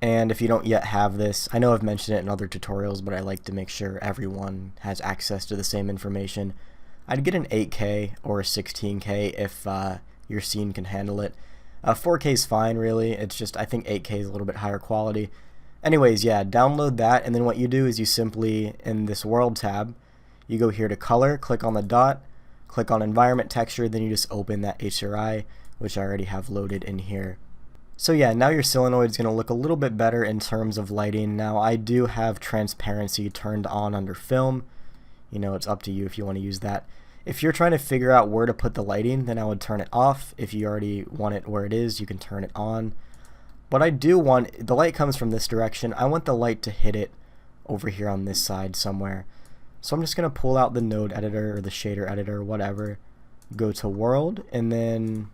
S1: And if you don't yet have this, I know I've mentioned it in other tutorials, but I like to make sure everyone has access to the same information. I'd get an 8K or a 16K if your scene can handle it. 4K is fine, really. It's just I think 8K is a little bit higher quality. Anyways, yeah, download that, and then what you do is you simply, in this World tab, you go here to Color, click on the dot, click on Environment Texture, then you just open that HDRI, which I already have loaded in here. So yeah, now your cylinoid is going to look a little bit better in terms of lighting. Now I do have transparency turned on under film. You know, it's up to you if you want to use that. If you're trying to figure out where to put the lighting, then I would turn it off. If you already want it where it is, you can turn it on. But I do want, the light comes from this direction. I want the light to hit it over here on this side somewhere. So I'm just going to pull out the node editor or the shader editor, whatever. Go to World, and then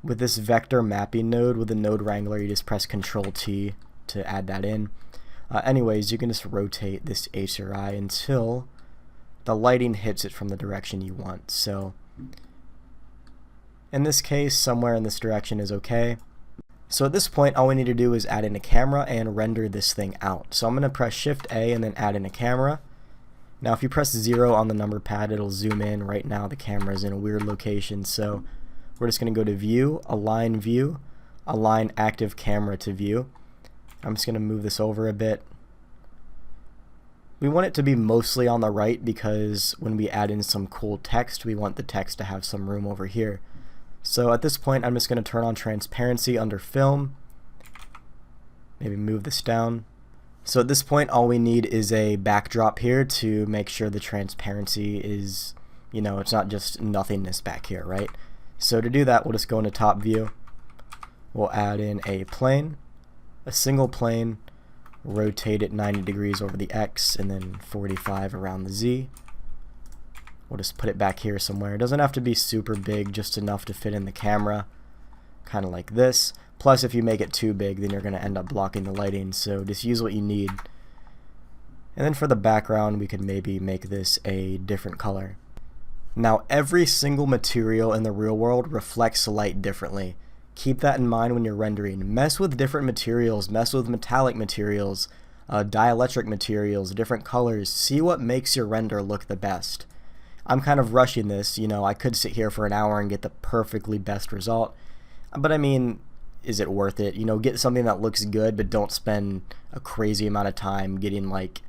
S1: with this vector mapping node with the node wrangler, you just press Control T to add that in. Anyways, you can just rotate this HDRI until the lighting hits it from the direction you want. So in this case, somewhere in this direction is okay. So at this point, all we need to do is add in a camera and render this thing out. So I'm going to press Shift A and then add in a camera. Now if you press 0 on the number pad, it'll zoom in. Right now the camera is in a weird location, so we're just going to go to View, Align Active Camera to View. I'm just going to move this over a bit. We want it to be mostly on the right because when we add in some cool text, we want the text to have some room over here. So at this point, I'm just going to turn on transparency under film. Maybe move this down. So at this point, all we need is a backdrop here to make sure the transparency is, you know, it's not just nothingness back here, right? So to do that, we'll just go into top view. We'll add in a plane, a single plane, rotate it 90 degrees over the X and then 45 around the Z. We'll just put it back here somewhere. It doesn't have to be super big, just enough to fit in the camera, kind of like this. Plus, if you make it too big, then you're going to end up blocking the lighting, so just use what you need. And then for the background, we could maybe make this a different color. Now, every single material in the real world reflects light differently. Keep that in mind when you're rendering. Mess with different materials, mess with metallic materials, dielectric materials, different colors. See what makes your render look the best. I'm kind of rushing this, you know, I could sit here for an hour and get the perfectly best result. But I mean, is it worth it? You know, get something that looks good, but don't spend a crazy amount of time getting like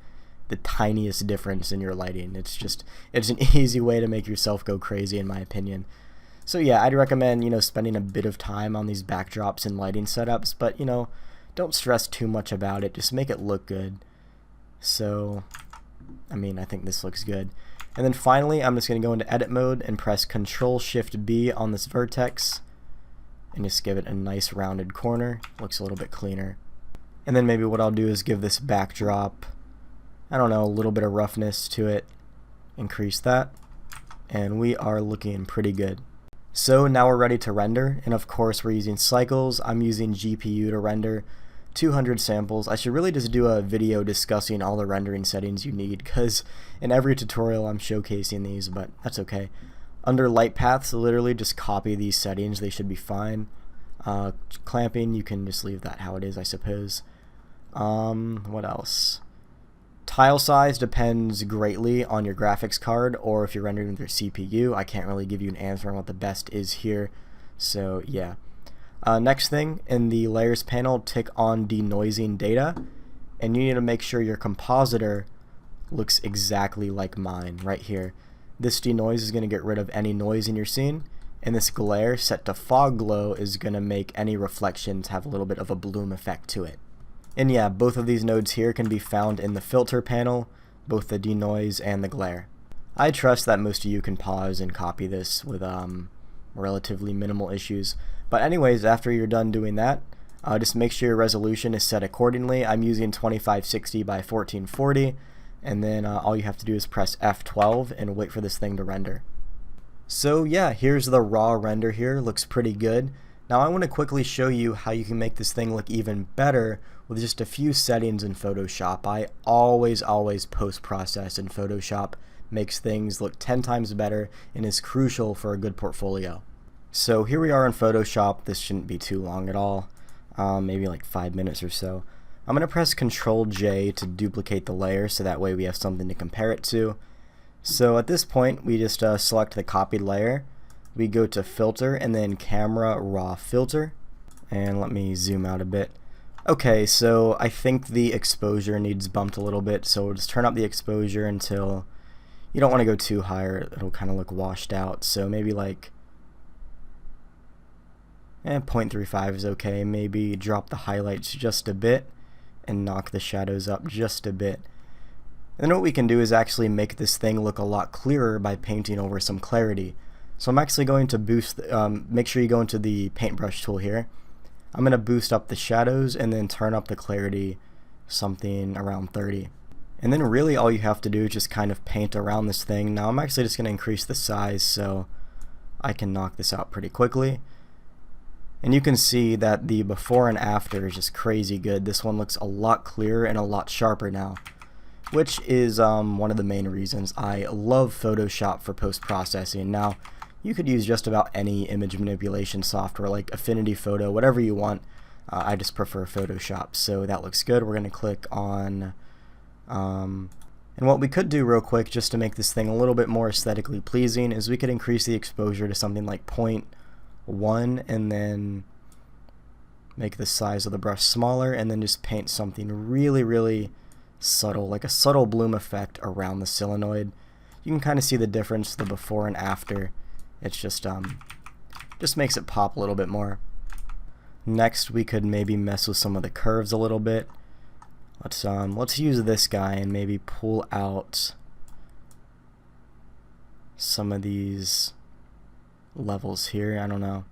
S1: the tiniest difference in your lighting. It's an easy way to make yourself go crazy, in my opinion. So yeah, I'd recommend, you know, spending a bit of time on these backdrops and lighting setups, but you know, don't stress too much about it. Just make it look good. So, I mean, I think this looks good. And then finally, I'm just going to go into edit mode and press Control Shift B on this vertex and just give it a nice rounded corner. Looks a little bit cleaner. And then maybe what I'll do is give this backdrop, I don't know, a little bit of roughness to it. Increase that. And we are looking pretty good. So now we're ready to render, and of course we're using cycles. I'm using GPU to render 200 samples. I should really just do a video discussing all the rendering settings you need, because in every tutorial I'm showcasing these, but that's okay. Under light paths, literally just copy these settings, they should be fine. Clamping, you can just leave that how it is, I suppose. What else? Tile size depends greatly on your graphics card, or if you're rendering with your CPU. I can't really give you an answer on what the best is here, so yeah. Next thing, in the layers panel, tick on denoising data, and you need to make sure your compositor looks exactly like mine right here. This denoise is going to get rid of any noise in your scene, and this glare set to fog glow is going to make any reflections have a little bit of a bloom effect to it. And yeah, both of these nodes here can be found in the filter panel, both the denoise and the glare. I trust that most of you can pause and copy this with relatively minimal issues. But anyways, after you're done doing that, just make sure your resolution is set accordingly. I'm using 2560 by 1440, and then all you have to do is press F12 and wait for this thing to render. So yeah, here's the raw render here. Looks pretty good. Now I want to quickly show you how you can make this thing look even better with just a few settings in Photoshop. I always post-process in Photoshop. Makes things look 10 times better and is crucial for a good portfolio. So here we are in Photoshop. This shouldn't be too long at all, maybe like 5 minutes or so. I'm going to press Ctrl J to duplicate the layer so that way we have something to compare it to. So at this point we just select the copied layer. We go to Filter and then Camera Raw Filter, and let me zoom out a bit. Okay, so I think the exposure needs bumped a little bit, so we'll just turn up the exposure until you don't want to go too high or it'll kind of look washed out. So maybe like 0.35 is okay. Maybe drop the highlights just a bit and knock the shadows up just a bit. And then what we can do is actually make this thing look a lot clearer by painting over some clarity. So I'm actually going to boost, make sure you go into the paintbrush tool here. I'm going to boost up the shadows and then turn up the clarity something around 30. And then really all you have to do is just kind of paint around this thing. Now I'm actually just going to increase the size so I can knock this out pretty quickly. And you can see that the before and after is just crazy good. This one looks a lot clearer and a lot sharper now, which is one of the main reasons I love Photoshop for post-processing. Now, you could use just about any image manipulation software like Affinity Photo, whatever you want. I just prefer Photoshop, so that looks good. We're going to click on, and what we could do real quick just to make this thing a little bit more aesthetically pleasing is we could increase the exposure to something like 0.1 and then make the size of the brush smaller and then just paint something really subtle, like a subtle bloom effect around the cylinoid. You can kind of see the difference, the before and after. It's just makes it pop a little bit more. Next we could maybe mess with some of the curves a little bit. Let's use this guy and maybe pull out some of these levels here. I don't know,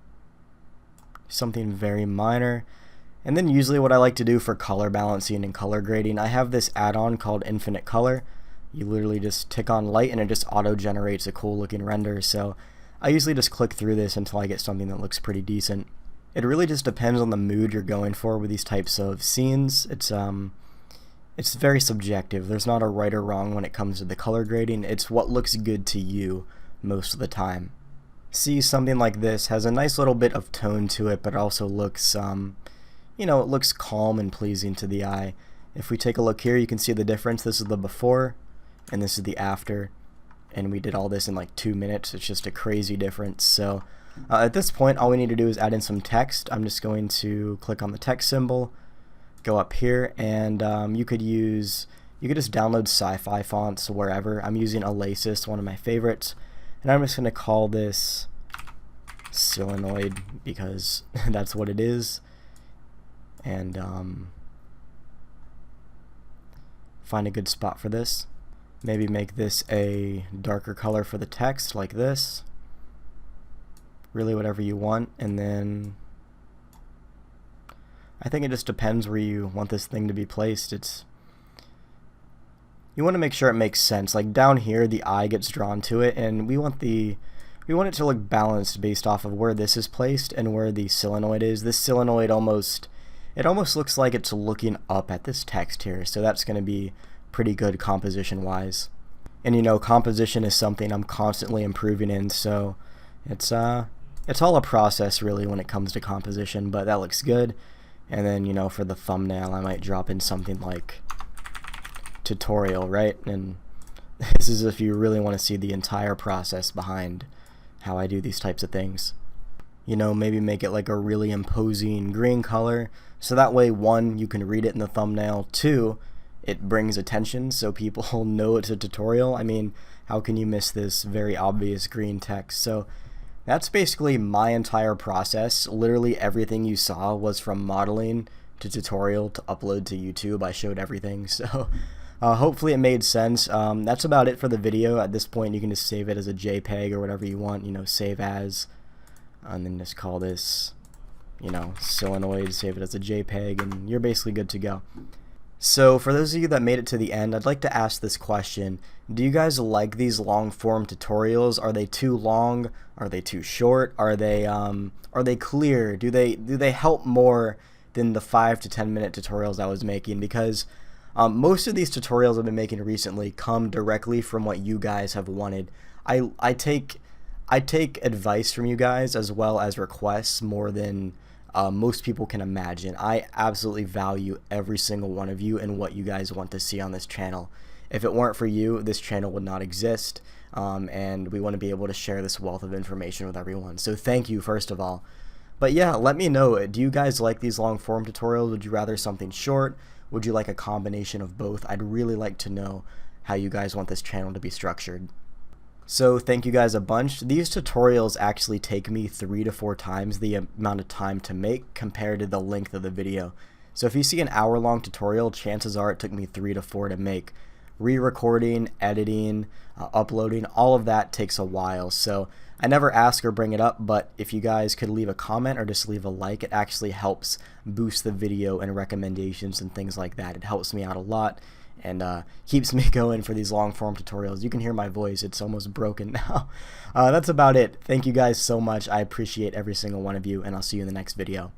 S1: something very minor. And then usually what I like to do for color balancing and color grading, I have this add-on called Infinite Color. You literally just tick on light and it just auto generates a cool looking render. So I usually just click through this until I get something that looks pretty decent. It really just depends on the mood you're going for with these types of scenes. It's very subjective. There's not a right or wrong when it comes to the color grading. It's what looks good to you most of the time. See, something like this has a nice little bit of tone to it, but it also looks you know, it looks calm and pleasing to the eye. If we take a look here, you can see the difference. This is the before and this is the after, and we did all this in like 2 minutes. It's just a crazy difference. So at this point all we need to do is add in some text. I'm just going to click on the text symbol, go up here, and you could just download sci-fi fonts wherever. I'm using Oasis, one of my favorites, and I'm just going to call this cylinoid because that's what it is. And find a good spot for this. Maybe make this a darker color for the text like this. Really whatever you want. And then I think it just depends where you want this thing to be placed. You want to make sure it makes sense. Like down here the eye gets drawn to it, and we want it to look balanced based off of where this is placed and where the cylinoid is. This cylinoid almost looks like it's looking up at this text here, so that's going to be pretty good composition wise. And you know, composition is something I'm constantly improving in, so it's all a process really when it comes to composition, but that looks good. And then, you know, for the thumbnail I might drop in something like tutorial, right? And this is if you really want to see the entire process behind how I do these types of things. You know, maybe make it like a really imposing green color, so that way, 1, you can read it in the thumbnail, 2, it brings attention so people know it's a tutorial. I mean, how can you miss this very obvious green text? So that's basically my entire process. Literally everything you saw was from modeling to tutorial to upload to YouTube. I showed everything, so hopefully it made sense. That's about it for the video. At this point you can just save it as a JPEG or whatever you want, you know, save as, and then just call this, you know, cylinoid, save it as a JPEG, and you're basically good to go. So for those of you that made it to the end, I'd like to ask this question. Do you guys like these long form tutorials? Are they too long? Are they too short? Are they clear? Do they help more than the 5 to 10 minute tutorials I was making? Because most of these tutorials I've been making recently come directly from what you guys have wanted. I take advice from you guys as well as requests more than most people can imagine. I absolutely value every single one of you and what you guys want to see on this channel. If it weren't for you, this channel would not exist, and we want to be able to share this wealth of information with everyone. So thank you, first of all. But yeah, let me know, do you guys like these long form tutorials? Would you rather something short? Would you like a combination of both? I'd really like to know how you guys want this channel to be structured. So thank you guys a bunch. These tutorials actually take me 3 to 4 times the amount of time to make compared to the length of the video. So if you see an hour-long tutorial, chances are it took me 3 to 4 to make. Re-recording, editing, uploading, all of that takes a while. So I never ask or bring it up, but if you guys could leave a comment or just leave a like, it actually helps boost the video and recommendations and things like that. It helps me out a lot and keeps me going for these long form tutorials. You can hear my voice, it's almost broken now. That's about it. Thank you guys so much. I appreciate every single one of you, and I'll see you in the next video.